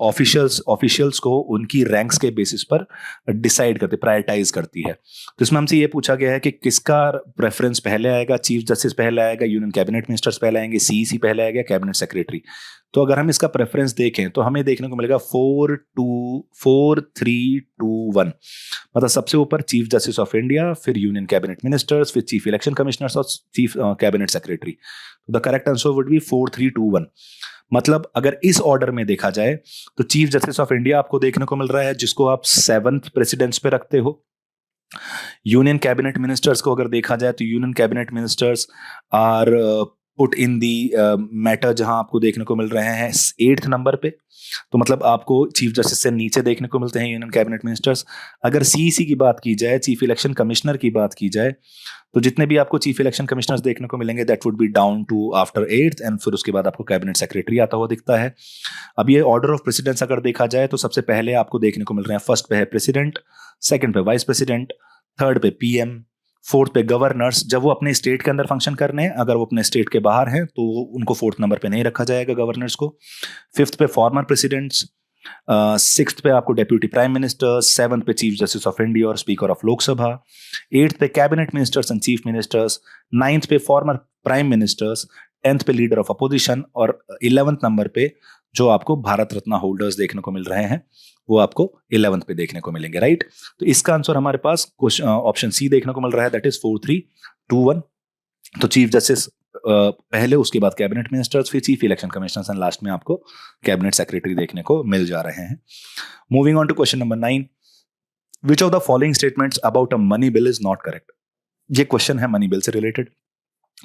ऑफिशियल्स को उनकी रैंक्स के बेसिस पर डिसाइड करती, प्रायोरिटाइज करती है। तो इसमें हमसे ये पूछा गया है कि किसका प्रेफरेंस पहले आएगा, चीफ जस्टिस पहले आएगा, यूनियन कैबिनेट मिनिस्टर्स पहले आएंगे, सीईसी पहले आएगा, कैबिनेट सेक्रेटरी। तो अगर हम इसका प्रेफरेंस देखें तो हमें देखने को मिलेगा 4-2-4-3-2-1। मतलब सबसे ऊपर चीफ जस्टिस ऑफ इंडिया, फिर यूनियन कैबिनेट मिनिस्टर्स, फिर चीफ इलेक्शन कमिश्नर्स और चीफ कैबिनेट सेक्रेटरी। तो the correct answer would be 4-3-2-1। मतलब अगर इस ऑर्डर में देखा जाए तो चीफ जस्टिस ऑफ इंडिया आपको देखने को मिल रहा है, जिसको आप 7th प्रेसिडेंस पे रखते हो। यूनियन कैबिनेट मिनिस्टर्स को अगर देखा जाए तो union cabinet ministers are put in the matter, जहां आपको देखने को मिल रहे हैं 8th नंबर पे। तो मतलब आपको चीफ जस्टिस से नीचे देखने को मिलते हैं यूनियन कैबिनेट मिनिस्टर्स। अगर सीईसी की बात की जाए, चीफ इलेक्शन कमिश्नर की बात की जाए, तो जितने भी आपको चीफ इलेक्शन कमिश्नर्स देखने को मिलेंगे that would be down to after 8th, and फिर उसके बाद आपको कैबिनेट सेक्रेटरी आता हुआ दिखता है। अब ये ऑर्डर ऑफ प्रेसिडेंस अगर देखा जाए तो सबसे पहले आपको देखने को मिल रहे हैं, फर्स्ट पे है प्रेसिडेंट, सेकंड पे वाइस प्रेसिडेंट, थर्ड पे पीएम, फोर्थ पे गवर्नर्स जब वो अपने स्टेट के अंदर फंक्शन करने हैं। अगर वो अपने स्टेट के बाहर हैं तो उनको 4th नंबर पे नहीं रखा जाएगा गवर्नर्स को। 5th पे फॉर्मर प्रेसिडेंट्स, 6th पे आपको डेप्यूटी प्राइम मिनिस्टर, 7th पे चीफ जस्टिस ऑफ इंडिया और स्पीकर ऑफ लोकसभा, 8th पे cabinet ministers and chief ministers, 9th पे फॉर्मर प्राइम मिनिस्टर्स, 10th पे लीडर ऑफ अपोजिशन और 11th नंबर पे जो आपको भारत रत्न होल्डर्स देखने को मिल रहे हैं वो आपको 11th पे देखने को मिलेंगे, राइट। तो इसका आंसर हमारे पास ऑप्शन सी देखने को मिल रहा है, दैट इज 4-3-2-1। तो चीफ जस्टिस पहले, उसके बाद कैबिनेट मिनिस्टर्स, फिर chief election commissioners and last में आपको कैबिनेट सेक्रेटरी देखने को मिल जा रहे हैं। Moving on to question number 9, which of the following statements about a money bill is not correct. ये क्वेश्चन है मनी बिल से रिलेटेड।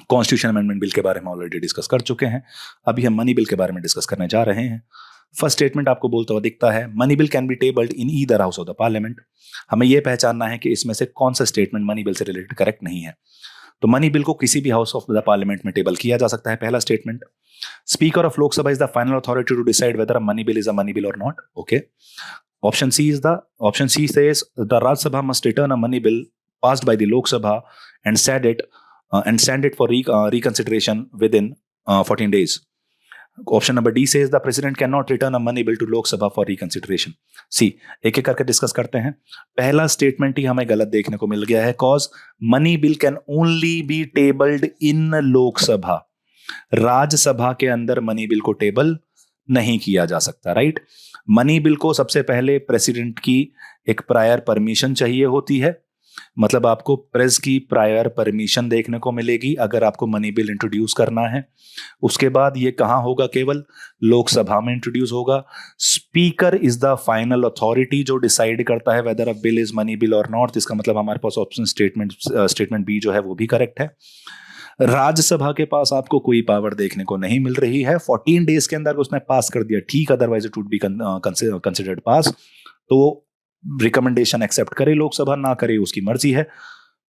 कॉन्स्टिट्यूशन अमेंडमेंट बिल के बारे में ऑलरेडी डिस्कस कर चुके हैं, अभी हम मनी बिल के बारे में डिस्कस करने जा रहे हैं। फर्स्ट स्टेटमेंट आपको बोलता हुआ दिखता है, money bill can be tabled in either house of the parliament. हमें यह पहचानना है कि इसमें से कौन सा स्टेटमेंट मनी बिल से रिलेटेड करेक्ट नहीं है। तो मनी बिल को किसी भी हाउस ऑफ द पार्लियामेंट में टेबल किया जा सकता है, पहला statement. Speaker of Lok Sabha is the final authority to decide whether a money bill is a money bill और not, okay. Option she says the राज्य सभा must return a money bill passed by the Lok Sabha and send it for reconsideration within 14 days. Option number D says the president cannot return a money bill to Lok Sabha for reconsideration. See, एक एक करके discuss करते हैं। पहला statement ही हमें गलत देखने को मिल गया है, cause money bill can only be tabled in लोक सभा। राज्यसभा के अंदर मनी बिल को टेबल नहीं किया जा सकता, राइट। मनी बिल को सबसे पहले प्रेसिडेंट की एक प्रायर परमिशन चाहिए होती है, मतलब आपको प्रेस की प्रायर परमिशन देखने को मिलेगी अगर आपको मनी बिल इंट्रोड्यूस करना है। उसके बाद ये कहां होगा, केवल लोकसभा में इंट्रोड्यूस होगा। Speaker is the final authority जो डिसाइड करता है weather a bill is money bill और नॉट। इसका मतलब हमारे पास ऑप्शन स्टेटमेंट बी जो है वो भी करेक्ट है। राज्यसभा के पास आपको कोई पावर देखने को नहीं मिल रही है। 14 डेज के अंदर उसने पास कर दिया, ठीक, otherwise it would be considered pass. तो रिकमेंडेशन एक्सेप्ट करे लोकसभा, ना करे उसकी मर्जी है।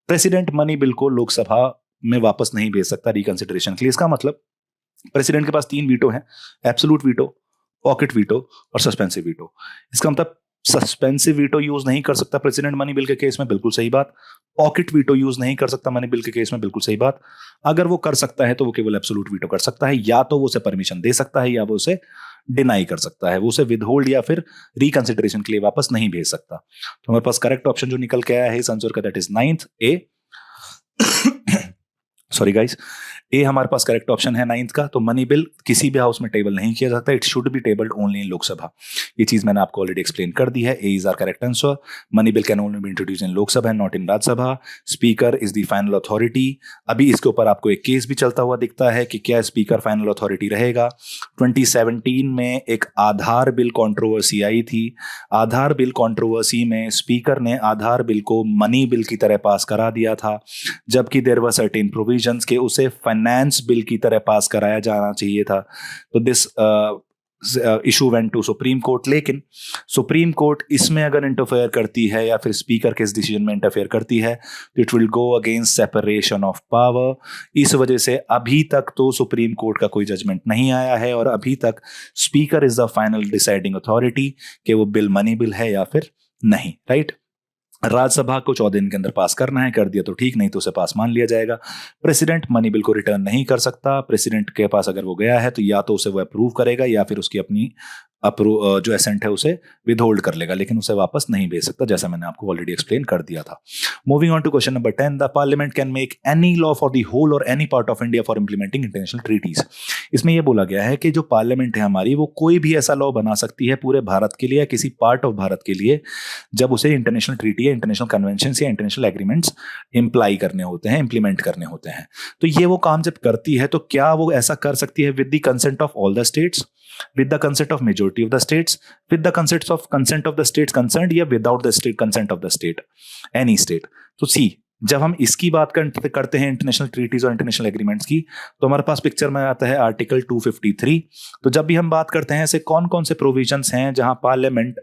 प्रेसिडेंट मनी बिल को लोकसभा में वापस नहीं भेज सकता रिकंसिडरेशन के लिए। इसका मतलब प्रेसिडेंट के पास 3 वीटो हैं, एब्सोल्यूट वीटो, पॉकेट वीटो और सस्पेंसिव वीटो। इसका मतलब सस्पेंसिव वीटो यूज नहीं कर सकता प्रेसिडेंट मनी बिल के केस में, बिल्कुल सही बात। पॉकेट वीटो यूज नहीं कर सकता मनी बिल के केस में, बिल्कुल सही बात। अगर वो कर सकता है तो वो केवल एब्सोल्यूट वीटो कर सकता है, या तो वो उसे परमिशन दे सकता है या वो उसे डिनाई कर सकता है, वो उसे विदहोल्ड या फिर रिकंसिडरेशन के लिए वापस नहीं भेज सकता। तो हमारे पास करेक्ट ऑप्शन जो निकल के आया है इस आंसर का, that is 9th A. Sorry guys, A हमारे पास करेक्ट ऑप्शन है 9th का। तो मनी बिल किसी भी हाउस में टेबल नहीं किया जाता, it should be tabled only in Lok Sabha. ये चीज मैंने आपको ऑलरेडी एक्सप्लेन कर दी है। A is our correct answer. Money bill can only be introduce in Lok Sabha and not in Rajya Sabha. Speaker is the final authority. अभी इसके ऊपर आपको एक केस भी चलता हुआ दिखता है कि क्या स्पीकर फाइनल अथॉरिटी रहेगा। 2017 में एक आधार बिल कंट्रोवर्सी आई थी। आधार बिल कंट्रोवर्सी में स्पीकर ने आधार बिल को मनी बिल की तरह पास करा दिया था, जबकि देयर वर सर्टेन प्रोविजंस के उसे फाइनेंस बिल की तरह पास कराया जाना चाहिए था। तो this issue went to supreme court, लेकिन सुप्रीम कोर्ट इसमें अगर इंटरफेयर करती है या फिर स्पीकर के इस डिसीजन में इंटरफेयर करती है तो it will go against separation of power. इस वजह से अभी तक तो सुप्रीम कोर्ट का कोई जजमेंट नहीं आया है और अभी तक speaker is the final deciding authority कि वो बिल मनी बिल है या फिर नहीं, राइट। राज्यसभा को 14 दिन के अंदर पास करना है, कर दिया तो ठीक, नहीं तो उसे पास मान लिया जाएगा। प्रेसिडेंट मनी बिल को रिटर्न नहीं कर सकता। प्रेसिडेंट के पास अगर वो गया है तो या तो उसे वो अप्रूव करेगा या फिर उसकी अपनी जो एसेंट है उसे विदहोल्ड कर लेगा, लेकिन उसे वापस नहीं भेज सकता, जैसा मैंने आपको ऑलरेडी एक्सप्लेन कर दिया था। Moving on to question number 10, the parliament can make any law for the whole or any part of India for implementing international treaties. इसमें यह बोला गया है कि जो पार्लियामेंट है हमारी, वो कोई भी ऐसा लॉ बना सकती है पूरे भारत के लिए या किसी पार्ट ऑफ भारत के लिए जब उसे इंटरनेशनल ट्रीटी या इंटरनेशनल कन्वेंशन या इंटरनेशनल एग्रीमेंट्स इंप्लाई करने होते हैं, इंप्लीमेंट करने होते हैं। तो ये वो काम जब करती है तो क्या वो ऐसा कर सकती है with the consent of all the states, with the consent of majority of the states, with the consent of the states concerned, या without the state consent of the state, any state। तो सी जब हम इसकी बात करते हैं international treaties और international agreements की, तो हमारे पास पिक्चर में आता है आर्टिकल 253। तो जब भी हम बात करते हैं ऐसे कौन कौन से प्रोविजंस हैं जहां पार्लियामेंट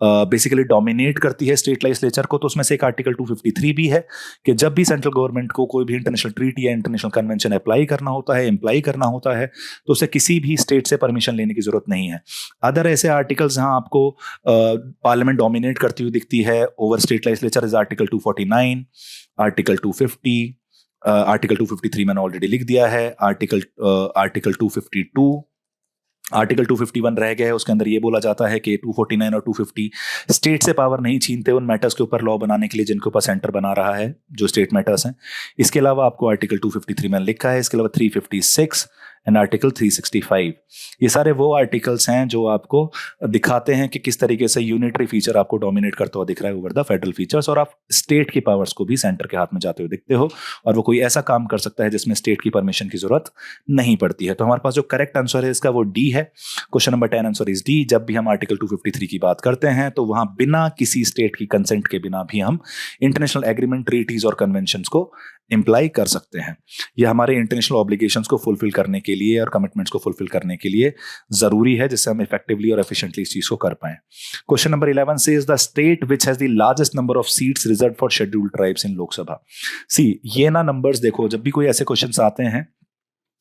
बेसिकली डोमिनेट करती है स्टेट लेजिस्लेचर को, तो उसमें से एक आर्टिकल 253 भी है कि जब भी सेंट्रल गवर्नमेंट को कोई भी इंटरनेशनल ट्रीटी या इंटरनेशनल कन्वेंशन अप्लाई करना होता है, इम्प्लाई करना होता है, तो उसे किसी भी स्टेट से परमिशन लेने की जरूरत नहीं है। अदर ऐसे आर्टिकल्स जहां आपको पार्लियामेंट डोमिनेट करती हुई दिखती है over state legislature is article 249, article 250, article 253 मैंने ऑलरेडी लिख दिया है, आर्टिकल 252, आर्टिकल 251 रह गया है। उसके अंदर ये बोला जाता है कि 249 और 250 स्टेट से पावर नहीं छीनते उन मैटर्स के ऊपर लॉ बनाने के लिए जिनके ऊपर सेंटर बना रहा है, जो स्टेट मैटर्स हैं। इसके अलावा आपको आर्टिकल 253 में लिखा है, इसके अलावा 356 एंड आर्टिकल 365, ये सारे वो आर्टिकल्स हैं जो आपको दिखाते हैं कि किस तरीके से यूनिटरी फीचर आपको डोमिनेट करता हुआ दिख रहा है ओवर द फेडरल फीचर्स, और आप स्टेट की पावर्स को भी सेंटर के हाथ में जाते हुए दिखते हो, और वो कोई ऐसा काम कर सकता है जिसमें स्टेट की परमिशन की जरूरत नहीं पड़ती है। तो हमारे पास जो करेक्ट आंसर है इसका वो डी है। Question number 10 answer is D. जब भी हम आर्टिकल 253 की बात करते हैं तो वहां बिना किसी स्टेट की कंसेंट के बिना भी हम इंटरनेशनल एग्रीमेंट, ट्रीटीज और कन्वेंशंस को इंप्लाई कर सकते हैं। यह हमारे इंटरनेशनल ऑब्लिगेशंस को फुलफिल करने के लिए और कमिटमेंट्स को फुलफिल करने के लिए जरूरी है, जिससे हम इफेक्टिवली और एफिशिएंटली इस चीज को कर पाएं। Question number 11 says the state which has the largest number of seats reserved for scheduled tribes in Lok Sabha. See ये ना नंबर्स देखो, जब भी कोई ऐसे क्वेश्चंस आते हैं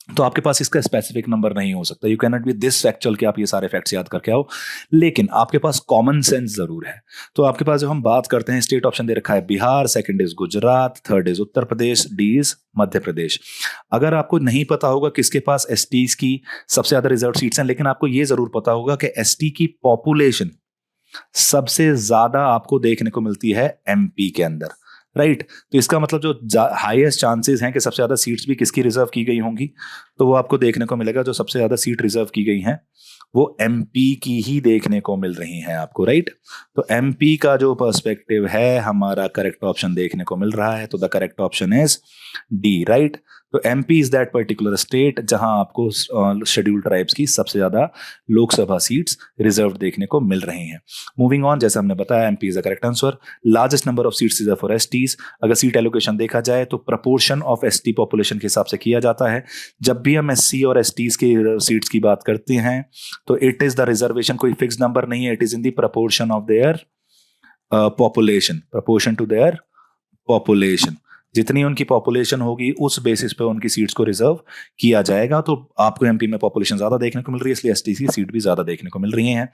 तो आपके पास इसका स्पेसिफिक नंबर नहीं हो सकता। You can not be this factual कि आप ये सारे फैक्ट्स याद करके आओ, लेकिन आपके पास कॉमन सेंस जरूर है। तो आपके पास जब हम बात करते हैं, स्टेट ऑप्शन दे रखा है Bihar, second is Gujarat, third is Uttar Pradesh, D is Madhya Pradesh. अगर आपको नहीं पता होगा किसके पास एसटीज की सबसे ज्यादा रिजर्व सीट्स हैं, लेकिन आपको ये जरूर पता होगा कि एसटी की पॉपुलेशन सबसे ज्यादा आपको देखने को मिलती है एमपी के अंदर, राइट। तो इसका मतलब जो हाईएस्ट चांसेस हैं कि सबसे ज्यादा सीट्स भी किसकी रिजर्व की गई होंगी, तो वो आपको देखने को मिलेगा जो सबसे ज्यादा सीट रिजर्व की गई हैं वो एमपी की ही देखने को मिल रही हैं आपको, राइट। तो एमपी का जो पर्सपेक्टिव है हमारा करेक्ट ऑप्शन देखने को मिल रहा है, तो the correct option is D, right. तो MP is that particular state जहां आपको शेड्यूल्ड ट्राइब्स की सबसे ज्यादा लोकसभा सीट्स रिजर्व देखने को मिल रही हैं। मूविंग ऑन, जैसे हमने बताया MP is the correct answer. Largest number of seats reserve for STs. अगर सीट एलोकेशन देखा जाए तो प्रपोर्शन ऑफ एसटी पॉपुलेशन के हिसाब से किया जाता है। जब भी हम एससी और एसटीज के सीट्स की बात करते हैं तो इट इज द रिजर्वेशन, कोई फिक्स नंबर नहीं है, it is in the proportion of their population, proportion to their population. जितनी उनकी पॉपुलेशन होगी उस बेसिस पे उनकी सीट्स को रिजर्व किया जाएगा। तो आपको एमपी में पॉपुलेशन ज्यादा देखने को मिल रही है, इसलिए एसटी की सीट भी ज्यादा देखने को मिल रही हैं।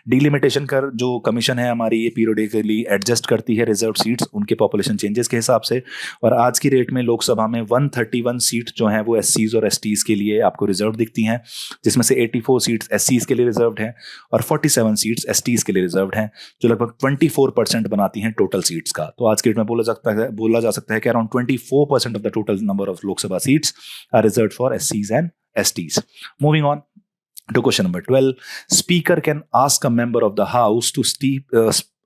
डिलिमिटेशन का जो कमीशन है हमारी, ये पीरियडिकली एडजस्ट करती है रिजर्व सीट्स उनके पॉपुलेशन चेंजेस के हिसाब से, और आज की डेट में लोकसभा में 131 सीट जो हैं वो एससीज और एसटीज के लिए आपको रिजर्व दिखती हैं, जिसमें से 84 सीट्स एससीज के लिए रिजर्व्ड हैं और 47 सीट्स एसटीज के लिए रिजर्व्ड हैं, जो लगभग 24% बनाती हैं टोटल सीट्स का। तो आज की डेट में बोला जा सकता है कि around 24% of the total number of Lok Sabha seats are reserved for SCs and STs. Moving on to question number 12. Speaker can ask a member of the House to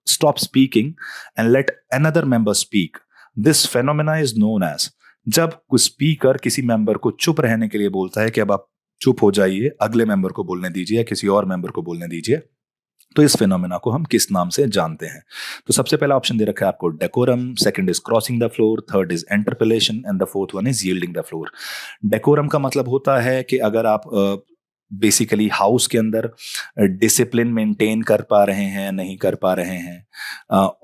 stop speaking and let another member speak. This phenomena is known as, जब कोई speaker किसी member को चुप रहने के लिए बोलता है कि अब आप चुप हो जाइए, अगले मेंबर को बोलने दीजिए, किसी और मेंबर को बोलने दीजिए, तो इस फिनोमेना को हम किस नाम से जानते हैं। तो सबसे पहला ऑप्शन दे रखा है आपको decorum, second is crossing the floor, third is interpellation and the fourth one is yielding the floor. Decorum का मतलब होता है कि अगर आप बेसिकली हाउस के अंदर डिसिप्लिन मेंटेन कर पा रहे हैं, नहीं कर पा रहे हैं,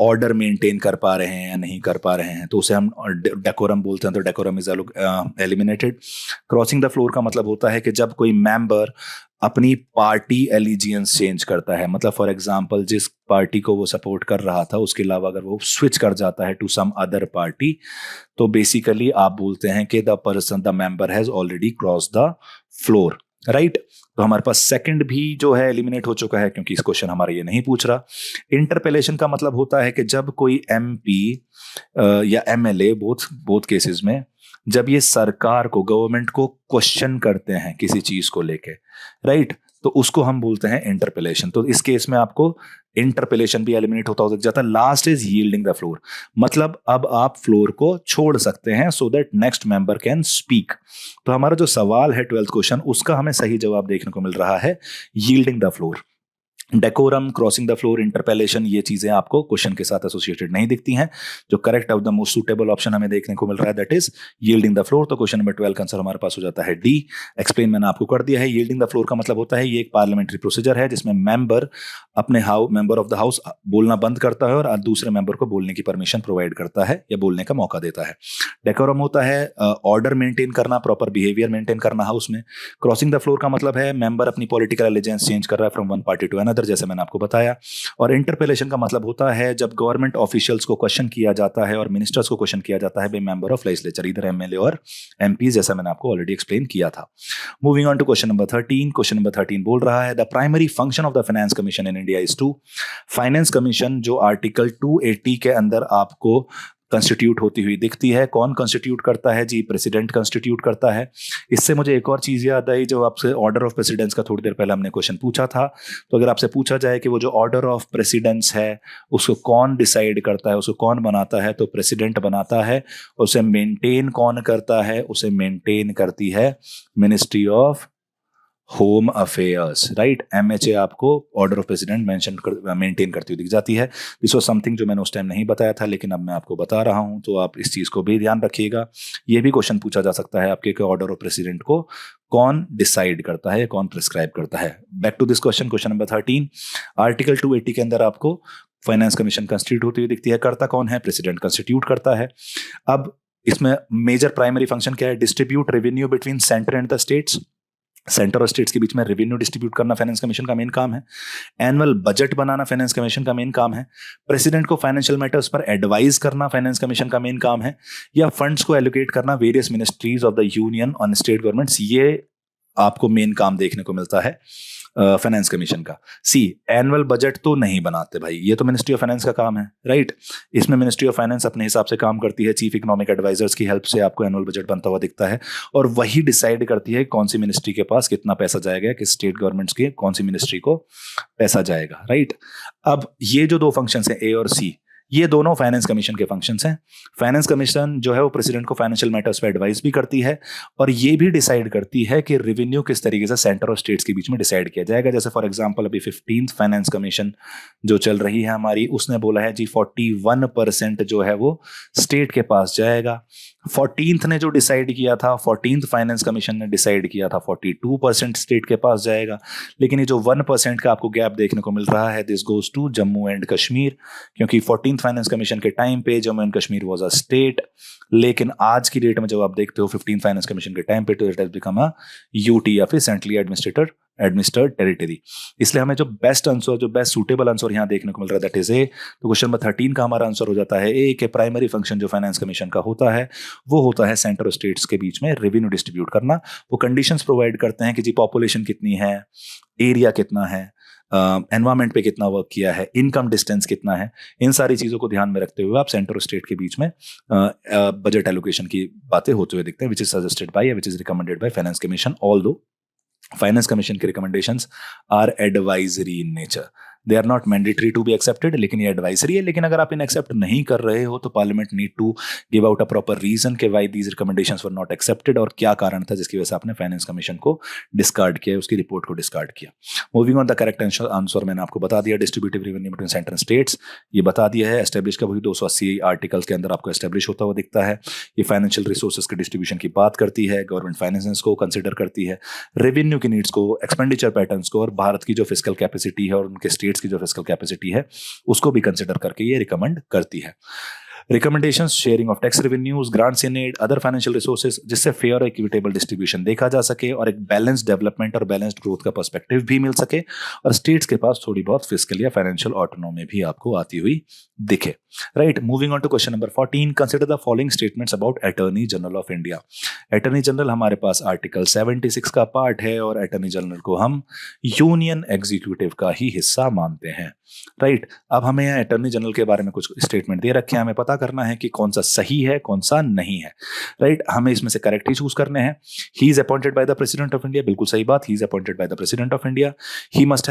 ऑर्डर मेंटेन कर पा रहे हैं या नहीं कर पा रहे हैं, तो उसे हम डेकोरम बोलते हैं। तो decorum is eliminated. Crossing the floor का मतलब होता है कि जब कोई मेंबर अपनी पार्टी एलिजियंस चेंज करता है, मतलब फॉर एग्जांपल जिस पार्टी को वो सपोर्ट कर रहा था उसके अलावा अगर वो स्विच कर जाता है टू सम अदर पार्टी, तो बेसिकली आप बोलते हैं कि the member has already cross the floor, right. तो हमारे पास सेकंड भी जो है एलिमिनेट हो चुका है, क्योंकि इस क्वेश्चन हमारा ये नहीं पूछ रहा। इंटरपेलेशन का मतलब होता है कि जब कोई एमपी या एमएलए, बोथ केसेस में, जब ये सरकार को, गवर्नमेंट को क्वेश्चन करते हैं किसी चीज को लेके, राइट, तो उसको हम बोलते हैं इंटरपेलेशन। तो इस केस में आपको इंटरपेलेशन भी एलिमिनेट होता जाता है। Last is yielding the floor, मतलब अब आप फ्लोर को छोड़ सकते हैं so that next member can speak. तो हमारा जो सवाल है 12th क्वेश्चन, उसका हमें सही जवाब देखने को मिल रहा है yielding the floor. Decorum, crossing the floor, interpellation, ये चीजें आपको क्वेश्चन के साथ एसोसिएटेड नहीं दिखती हैं। जो correct of the most suitable option हमें देखने को मिल रहा है that is yielding the floor. तो क्वेश्चन नंबर 12 का आंसर हमारे पास हो जाता है डी। एक्सप्लेन मैंने आपको कर दिया है। यील्डिंग द फ्लोर का मतलब होता है ये एक पार्लियामेंट्री प्रोसीजर है जिसमें member member of the house बोलना बंद करता है और दूसरे मेंबर को बोलने की परमिशन प्रोवाइड करता है या बोलने का मौका देता है। डेकोरम होता है ऑर्डर मेंटेन करना, प्रॉपर बिहेवियर मेंटेन करना हाउस में। क्रॉसिंग द फ्लोर का मतलब है मेंबर अपनी पॉलिटिकल एलिजेंस चेंज कर रहा है from one party to another, जैसे मैंने आपको बताया। और इंटरपेलेशन का मतलब होता है जब गवर्नमेंट ऑफिशियल्स को क्वेश्चन किया जाता है और मिनिस्टर्स को क्वेश्चन किया जाता है बाय मेंबर ऑफ लेजिस्लेचर, इधर एमएलए और एमपी, जैसा मैंने आपको ऑलरेडी एक्सप्लेन किया था। Moving on to question number 13। Question number 13 बोल रहा है the primary function of the finance commission in India is to. Finance commission जो आर्टिकल 280 के अंदर आपको कंस्टिट्यूट होती हुई दिखती है, कौन कंस्टिट्यूट करता है जी? प्रेसिडेंट कंस्टिट्यूट करता है। इससे मुझे एक और चीज याद आई, जो आपसे ऑर्डर ऑफ प्रेसिडेंस का थोड़ी देर पहले हमने क्वेश्चन पूछा था। तो अगर आपसे पूछा जाए कि वो जो ऑर्डर ऑफ प्रेसिडेंस है उसको कौन डिसाइड करता है, उसको कौन बनाता है, तो प्रेसिडेंट बनाता है। उसे मेंटेन कौन करता है? उसे मेंटेन करती है ministry of home affairs, right. MHA आपको ऑर्डर ऑफ प्रेसिडेंट मेंटेन करती हुई दिख जाती है। दिस वाज समथिंग जो मैंने उस टाइम नहीं बताया था, लेकिन अब मैं आपको बता रहा हूं, तो आप इस चीज को भी ध्यान रखिएगा। ये भी क्वेश्चन पूछा जा सकता है आपके कि ऑर्डर ऑफ प्रेसिडेंट को कौन डिसाइड करता है, कौन प्रिस्क्राइब करता है। Back to this question, question number 13। Article 280 के अंदर आपको फाइनेंस कमीशन कंस्टिट्यूट होती हुई दिखती है। करता कौन है? प्रेसिडेंट कंस्टिट्यूट करता है। अब इसमें मेजर प्राइमरी फंक्शन क्या है? Distribute revenue between centre and the states. Centre और स्टेट्स के बीच में रेवेन्यू डिस्ट्रीब्यूट करना फाइनेंस कमीशन का मेन काम है। एनुअल बजट बनाना फाइनेंस कमीशन का मेन काम है। प्रेसिडेंट को फाइनेंशियल मैटर्स पर एडवाइज करना फाइनेंस कमीशन का मेन काम है। या फंड्स को एलोकेट करना various ministries of the union on state governments, ये आपको मेन काम देखने को मिलता है फाइनेंस कमीशन का। सी, एनुअल बजट तो नहीं बनाते भाई, ये तो मिनिस्ट्री ऑफ फाइनेंस का काम है, राइट। इसमें मिनिस्ट्री ऑफ फाइनेंस अपने हिसाब से काम करती है, चीफ इकोनॉमिक एडवाइजर्स की हेल्प से आपको एनुअल बजट बनता हुआ दिखता है, और वही डिसाइड करती है कौन सी मिनिस्ट्री के पास कितना पैसा जाएगा, किस स्टेट गवर्नमेंट्स के कौन सी मिनिस्ट्री को पैसा जाएगा, राइट। अब ये जो दो फंक्शंस हैं, ए और सी, ये दोनों फाइनेंस कमीशन के फंक्शंस हैं। फाइनेंस कमीशन जो है वो प्रेसिडेंट को फाइनेंशियल मैटर्स पे एडवाइस भी करती है, और ये भी डिसाइड करती है कि रेवेन्यू किस तरीके से सेंटर और स्टेट्स के बीच में डिसाइड किया जाएगा। जैसे फॉर एग्जांपल अभी 15th फाइनेंस कमीशन जो चल रही है हमारी, उसने बोला है जी 41% जो है वो स्टेट के पास जाएगा। 14th ने जो डिसाइड किया था, 14th फाइनेंस कमीशन ने डिसाइड किया था 42% स्टेट के पास जाएगा। लेकिन ये जो 1% का आपको गैप देखने को मिल रहा है, this goes to Jammu and Kashmir, क्योंकि 14th फाइनेंस कमीशन के टाइम पे Jammu and Kashmir was a state, लेकिन आज की डेट में जब आप देखते हो 15th फाइनेंस कमीशन के टाइम पे, तो it has become a UT या फिर सेंट्रली एडमिनिस्टर्ड टेरिटरी। इसलिए हमें जो बेस्ट आंसर, जो बेस्ट सूटेबल आंसर यहाँ देखने को मिल रहा है दैट इज ए। तो क्वेश्चन नंबर 13 का हमारा आंसर हो जाता है ए, के प्राइमरी फंक्शन जो फाइनेंस कमीशन का होता है वो होता है सेंटर और स्टेट्स के बीच में रेवेन्यू डिस्ट्रीब्यूट करना। वो कंडीशंस प्रोवाइड करते हैं कि जी पॉपुलेशन कितनी है, एरिया कितना है, एनवायरमेंट पे कितना वर्क किया है, इनकम डिस्टेंस कितना है, इन सारी चीज़ों को ध्यान में रखते हुए आप सेंटर और स्टेट के बीच में बजट एलोकेशन की बातें होते हुए दिखते हैं, which is suggested by, which is recommended by finance commission, although finance commission के recommendations are advisory in nature. They are not mandatory to be accepted, लेकिन ये एडवाइजरी है। लेकिन अगर आप इन एक्सेप्ट नहीं कर रहे हो तो parliament need to give out a proper reason कि why these recommendations were not accepted, और क्या कारण था जिसकी वजह से आपने फाइनेंस कमीशन को डिस्कार्ड किया, उसकी रिपोर्ट को डिस्कार्ड किया। Moving on, the correct answer मैंने आपको बता दिया, distributive revenue between centre and states, ये बता दिया है। एस्टेब्लिश का वही 280 आर्टिकल्स के अंदर आपको एस्टेब्लिश होता हुआ दिखता है। ये फाइनेंशियल रिसोर्सेज के डिस्ट्रीब्यूशन की बात करती है, गवर्नमेंट फाइनेंस को कंसिडर करती है, रेवेन्यू की नीड्स को, एक्सपेंडिचर पैटर्न्स को, और भारत की जो फिस्कल कैपेसिटी है और उनके स्टेट्स की जो फिस्कल कैपेसिटी है उसको भी कंसिडर करके ये रिकमेंड करती है। Recommendations, sharing of tax revenues, grants in aid, other financial resources, जिससे फेयर और इक्विटेबल डिस्ट्रीब्यूशन देखा जा सके और एक बैलेंस्ड डेवलपमेंट और बैलेंस्ड ग्रोथ का पर्सपेक्टिव भी मिल सके, और स्टेट्स के पास थोड़ी बहुत फिस्कल या फाइनेंशियल ऑटोनॉमी भी आपको आती हुई दिखे। Right, moving on to question number 14, consider the following statements about attorney general of India. Attorney general हमारे पास आर्टिकल 76 का पार्ट है, और अटॉर्नी जनरल को हम यूनियन एग्जीक्यूटिव का ही हिस्सा मानते हैं। राइट, अब हमें यहाँ अटॉर्नी जनरल के बारे में कुछ स्टेटमेंट दे रखे हैं, हमें पता करना है कि कौन सा सही है कौन सा नहीं है। राइट, हमें इसमें से करेक्ट ही चूज करने हैं। He is appointed by the president of India, बिल्कुल सही बात, he is appointed by the president of India. He must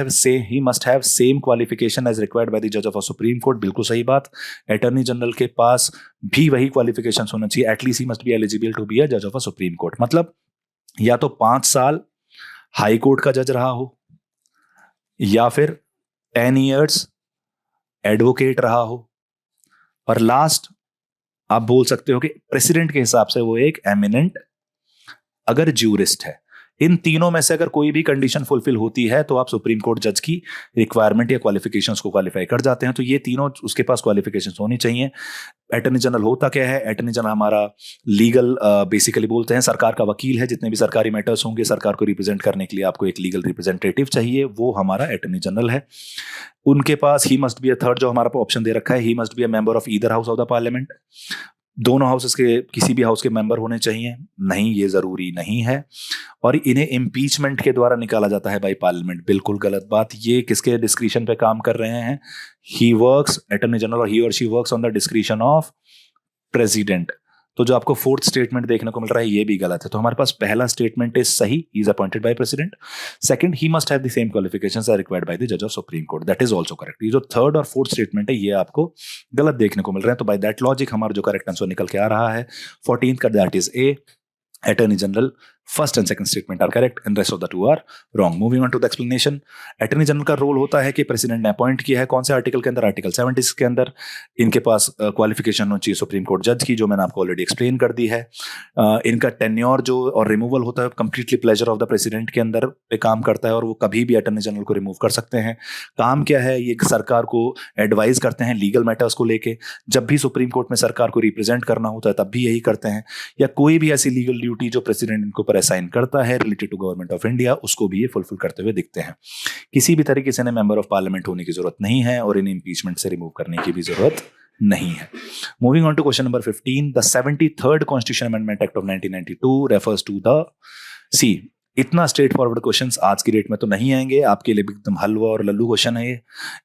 have same qualification as required by the जज ऑफ अ सुप्रीम कोर्ट, बिल्कुल सही बात। Attorney general के पास भी वही क्वालिफिकेशन होना चाहिए, at least he must be eligible to be a जज ऑफ अ सुप्रीम कोर्ट। मतलब या तो 5 साल हाई कोर्ट का जज रहा हो, या फिर 10 ईयर्स एडवोकेट रहा हो, और लास्ट आप बोल सकते हो कि प्रेसिडेंट के हिसाब से वो एक एमिनेंट अगर ज्यूरिस्ट है। इन तीनों में से अगर कोई भी कंडीशन फुलफिल होती है तो आप सुप्रीम कोर्ट जज की रिक्वायरमेंट या क्वालिफिकेशंस को क्वालिफाई कर जाते हैं। तो ये तीनों उसके पास क्वालिफिकेशंस होनी चाहिए। अटॉर्नी जनरल होता क्या है? अटॉर्नी जनरल हमारा लीगल बेसिकली बोलते हैं सरकार का वकील है। जितने भी सरकारी मैटर्स होंगे सरकार को रिप्रेजेंट करने के लिए आपको एक लीगल रिप्रेजेंटेटिव चाहिए, वो हमारा अटॉर्नी जनरल है। उनके पास he must be a third, जो हमारा ऑप्शन दे रखा है, he must be a member of either house of the parliament. दोनों हाउसेस के किसी भी हाउस के मेंबर होने चाहिए, नहीं ये जरूरी नहीं है। और इन्हें इम्पीचमेंट के द्वारा निकाला जाता है बाय पार्लियामेंट, बिल्कुल गलत बात। ये किसके डिस्क्रिशन पे काम कर रहे हैं? ही वर्क्स, अटॉर्नी जनरल और ही और she works on the discretion of president. तो जो आपको फोर्थ स्टेटमेंट देखने को मिल रहा है ये भी गलत है। तो हमारे पास पहला स्टेटमेंट इज सही, he is appointed by president. Second, he must have the same qualifications are required by the जज of supreme court, that is also correct. ये जो थर्ड और फोर्थ स्टेटमेंट है ये आपको गलत देखने को मिल रहे हैं। तो बाय दैट लॉजिक हमारा जो करेक्ट आंसर निकल के आ रहा है 14th का, that is a, attorney general. First and second statement are correct and rest of the two are wrong. Moving on to the explanation. Attorney general का role होता है कि प्रेसिडेंट ने अपॉइंट किया है, कौन से आर्टिकल के अंदर? आर्टिकल 76 के अंदर। इनके पास क्वालिफिकेशन होनी चाहिए सुप्रीम कोर्ट जज की, जो मैंने आपको ऑलरेडी एक्सप्लेन कर दी है। इनका टेन्योर जो और रिमूवल होता है completely pleasure of the president के अंदर पे काम करता है, और वो कभी भी अटॉर्नी जनरल को रिमूव कर सकते हैं। काम क्या है? ये सरकार को एडवाइज करते हैं लीगल मैटर्स को लेके। जब भी सुप्रीम कोर्ट में सरकार को रिप्रेजेंट करना होता है तब भी यही करते हैं, या कोई भी ऐसी लीगल ड्यूटी जो प्रेसिडेंट इनको पर असाइन करता है related to government of India, उसको भी ये फुलफिल करते हुए दिखते हैं। किसी भी तरीके से इन्हें मेंबर ऑफ पार्लियामेंट होने की जरूरत नहीं है, और इन्हें इंपीचमेंट से रिमूव करने की भी जरूरत नहीं है। Moving on to question number 15, the 73rd constitution amendment act of 1992 refers to the C. इतना स्ट्रेट फॉरवर्ड क्वेश्चंस आज की डेट में तो नहीं आएंगे, आपके लिए एकदम हलवा और लल्लू क्वेश्चन है ये।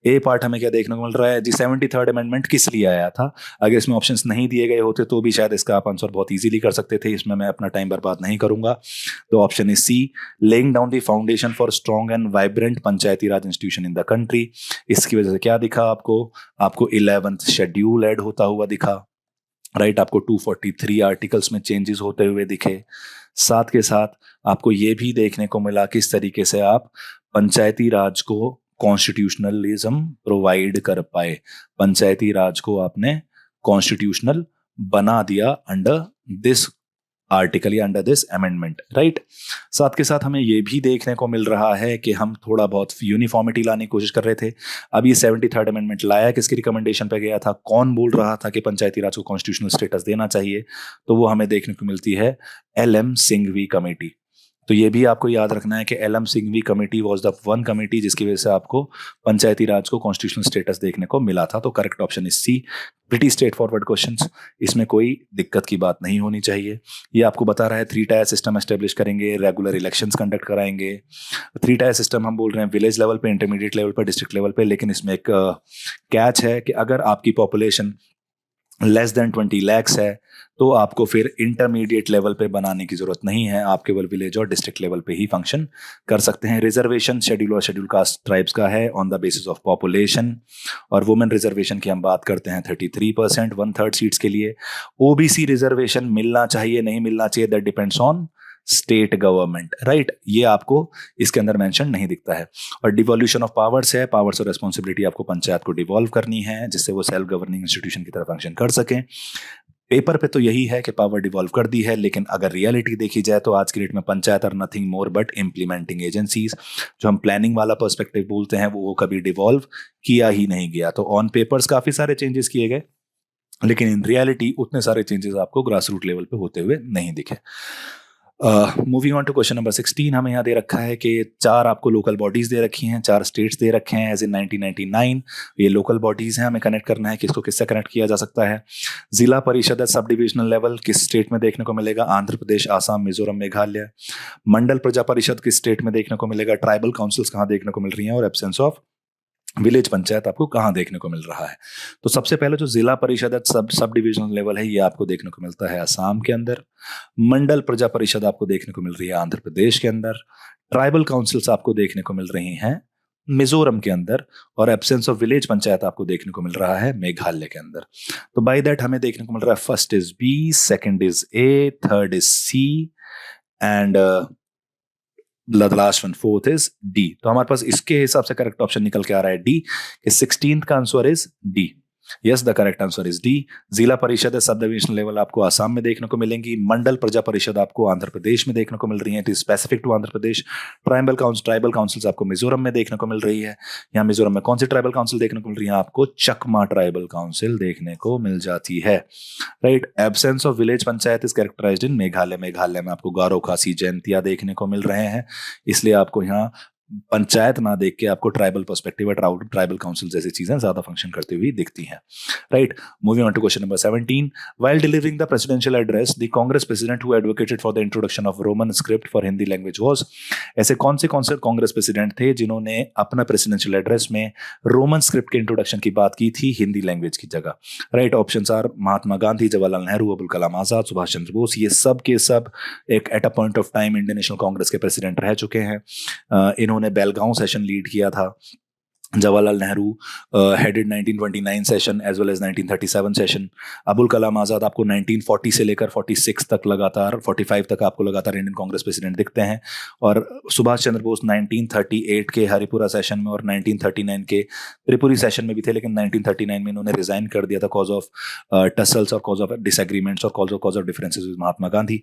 ए पार्ट हमें क्या देखने को मिल रहा है? जी 73rd अमेंडमेंट किस लिए आया था? अगर इसमें ऑप्शंस नहीं दिए गए होते तो भी शायद इसका आप आंसर बहुत इजीली कर सकते थे, इसमें मैं अपना टाइम बर्बाद नहीं करूंगा। तो option is C, laying down the foundation for strong and vibrant panchayati raj institution in the country. इसकी वजह से क्या दिखा आपको 11th शेड्यूल ऐड होता हुआ दिखा। राइट, आपको 243 आर्टिकल्स में चेंजेस होते हुए दिखे। साथ के साथ आपको ये भी देखने को मिला किस तरीके से आप पंचायती राज को कॉन्स्टिट्यूशनलिज्म प्रोवाइड कर पाए। पंचायती राज को आपने कॉन्स्टिट्यूशनल बना दिया अंडर दिस आर्टिकल या अंडर दिस अमेंडमेंट। राइट, साथ के साथ हमें यह भी देखने को मिल रहा है कि हम थोड़ा बहुत यूनिफॉर्मिटी लाने की कोशिश कर रहे थे। अब ये 73rd अमेंडमेंट लाया किसकी रिकमेंडेशन पे गया था? कौन बोल रहा था कि पंचायती राज को कॉन्स्टिट्यूशनल स्टेटस देना चाहिए? तो वो हमें देखने को मिलती है LM सिंघवी कमेटी। तो ये भी आपको याद रखना है कि LM Singhvi committee was the one committee जिसकी वजह से आपको पंचायती राज को कॉन्स्टिट्यूशनल स्टेटस देखने को मिला था। तो correct option is C. Pretty straightforward questions, इसमें कोई दिक्कत की बात नहीं होनी चाहिए। ये आपको बता रहा है 3 टायर सिस्टम एस्टेब्लिश करेंगे, रेगुलर इलेक्शंस कंडक्ट कराएंगे। 3 टायर सिस्टम हम बोल रहे हैं विलेज लेवल पे, इंटरमीडिएट लेवल पे, डिस्ट्रिक्ट लेवल पे, लेकिन इसमें एक कैच है कि अगर आपकी पॉपुलेशन लेस देन 20 lakhs है तो आपको फिर इंटरमीडिएट लेवल पे बनाने की जरूरत नहीं है, आप केवल विलेज और डिस्ट्रिक्ट लेवल पे ही फंक्शन कर सकते हैं। रिजर्वेशन शेड्यूल और शेड्यूल कास्ट ट्राइब्स का है on the basis of population, और वुमेन रिजर्वेशन की हम बात करते हैं 33%, 1/3 सीट्स के लिए। ओबीसी रिजर्वेशन मिलना चाहिए नहीं मिलना चाहिए, that depends on state government, right. ये आपको इसके अंदर मेंशन नहीं दिखता है। और डिवोल्यूशन ऑफ पावर्स है, पावर्स और रेस्पॉन्सिबिलिटी आपको पंचायत को डिवॉल्व करनी है जिससे वो सेल्फ गवर्निंग इंस्टीट्यूशन की तरह फंक्शन कर सकें। पेपर पे तो यही है कि पावर डिवॉल्व कर दी है, लेकिन अगर रियलिटी देखी जाए तो आज की डेट में panchayat are nothing more but implementing agencies. जो हम प्लानिंग वाला पर्सपेक्टिव बोलते हैं वो कभी डिवॉल्व किया ही नहीं गया। तो ऑन पेपर्स काफी सारे चेंजेस किए गए, लेकिन इन रियलिटी उतने सारे चेंजेस आपको ग्रास रूट लेवल पे होते हुए नहीं दिखे। Moving on to question number 16, हमें यहाँ दे रखा है कि 4 आपको लोकल बॉडीज दे रखी हैं, 4 स्टेट्स दे रखे हैं एज इन 1999। ये लोकल बॉडीज हैं, हमें कनेक्ट करना है किसको किससे कनेक्ट किया जा सकता है। जिला परिषद एट सब डिविजनल लेवल किस स्टेट में देखने को मिलेगा, आंध्र प्रदेश, आसाम, मिजोरम, मेघालय। मंडल प्रजा परिषद किस स्टेट में देखने को मिलेगा, ट्राइबल काउंसिल्स कहाँ देखने को मिल रही हैं, और एब्सेंस ऑफ विलेज पंचायत आपको कहाँ देखने को मिल रहा है। तो सबसे पहले जो जिला परिषद सब डिविजनल लेवल है ये आपको देखने को मिलता है असम के अंदर। मंडल प्रजा परिषद आपको देखने को मिल रही है आंध्र प्रदेश के अंदर। ट्राइबल काउंसिल्स आपको देखने को मिल रही हैं मिजोरम के अंदर, और एब्सेंस ऑफ विलेज पंचायत आपको देखने को मिल रहा है मेघालय के अंदर। तो बाय दैट हमें देखने को मिल रहा है first is B, second is A, third is C, and the last one fourth is D। तो हमारे पास इसके हिसाब से करेक्ट ऑप्शन निकल के आ रहा है D, कि 16th का answer is D। Yes, the correct answer is D. जिला परिषद सब डिविजनल लेवल आपको आसाम में देखने को मिलेंगी। मंडल प्रजा परिषद आपको आंध्र प्रदेश में देखने को मिल रही है, it is specific to Andhra Pradesh. Tribal councils आपको मिजोरम में देखने को मिल रही है। यहाँ मिजोरम में कौन सी ट्राइबल काउंसिल देखने को मिल रही है, आपको चकमा ट्राइबल काउंसिल देखने को मिल जाती है, right. Absence of village panchayat is characterised in Meghalaya. Meghalaya में आपको गारो, खासी, जयंतिया देखने को मिल रहे हैं, इसलिए आपको यहाँ पंचायत ना देख के आपको ट्राइबल पर्सपेक्टिव और ट्राइबल काउंसिल जैसी चीजें ज्यादा फंक्शन करती हुई दिखती हैं, right. Moving on to question number 17, while delivering the presidential address the congress president who advocated for the introduction of roman script for hindi language was। ऐसे कौन से कांग्रेस प्रेसिडेंट थे जिन्होंने अपना प्रेसिडेंशियल एड्रेस में रोमन स्क्रिप्ट के introduction की बात की थी हिंदी लैंग्वेज की जगह, right. Options are Mahatma Gandhi, Jawaharlal Nehru, Abul Kalam आजाद, सुभाष चंद्र बोस। ये सब के सब एक at a point of time Indian national Congress के प्रेसिडेंट रह चुके हैं। इन्होंने बेलगांव सेशन लीड किया था। Jawaharlal Nehru headed 1929 session as well as 1937 session. Abul Kalam Azad आपको 1940 से लेकर 46 तक लगातार 45 तक आपको लगातार इंडियन कांग्रेस प्रेसिडेंट दिखते हैं। और सुभाष चंद्र बोस 1938 के हरिपुरा सेशन में और 1939 के त्रिपुरी सेशन में भी थे, लेकिन 1939 में इन्होंने रिजाइन कर दिया था कॉज ऑफ टसल्स और कॉज ऑफ डिसएग्रीमेंट्स और cause of differences with Mahatma Gandhi.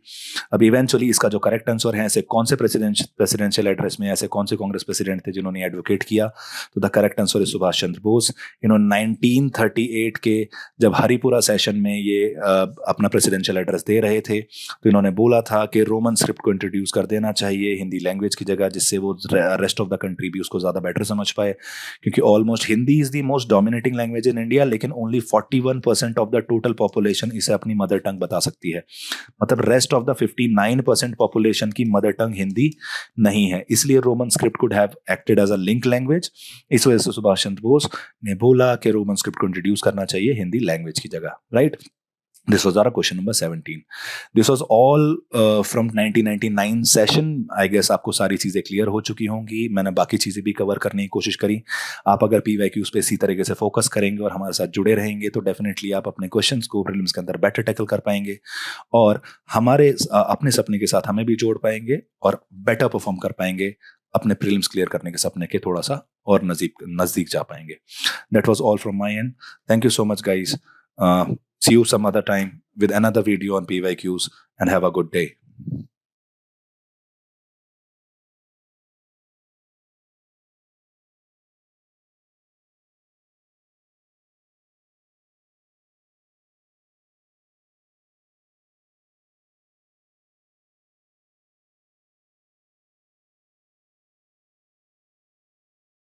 अब इवेंचुअली इसका जो करेक्ट आंसर है, ऐसे कौन से प्रेसिडेंशियल एड्रेस में ऐसे कौन से कांग्रेस प्रेसिडेंट थे जिन्होंने एडवोकेट किया, तो the correct answer is Subhash Chandra Bose. इन्होंने 1938 के जब हरिपुरा सेशन में ये अपना प्रेसिडेंशियल एड्रेस दे रहे थे तो इन्होंने बोला था कि रोमन स्क्रिप्ट को इंट्रोड्यूस कर देना चाहिए हिंदी लैंग्वेज की जगह, जिससे वो रेस्ट ऑफ द कंट्री भी उसको ज्यादा बेटर समझ पाए, क्योंकि almost Hindi is the most dominating language in India, लेकिन only 41% of the total population इसे अपनी मदर टंग बता सकती है। मतलब रेस्ट ऑफ द 59% पॉपुलेशन की मदर टंग हिंदी नहीं है, इसलिए Roman script could have acted as a link language. इस वजह से सुभाष चंद्र बोस ने बोला कि रोमन स्क्रिप्ट को इंट्रोड्यूस करना चाहिए हिंदी लैंग्वेज की जगह, right. This was our question number 17. This was all from 1999 session. I guess आपको सारी चीजें क्लियर हो चुकी होंगी। मैंने बाकी चीजें भी कवर करने की कोशिश करी। आप अगर PYQs पे इसी तरीके से फोकस करेंगे और हमारे साथ जुड़े रहेंगे तो डेफिनेटली आप अपने क्वेश्चंस को प्रीलिम्स के अंदर बेटर टैकल कर पाएंगे और हमारे अपने सपने के साथ हमें भी जोड़ पाएंगे और बेटर परफॉर्म कर पाएंगे, अपने प्रीलिम्स क्लियर करने के सपने के थोड़ा सा और नजदीक जा पाएंगे। That was all from my end. Thank you so much, guys. See you some other time with another video on PYQs and have a good day.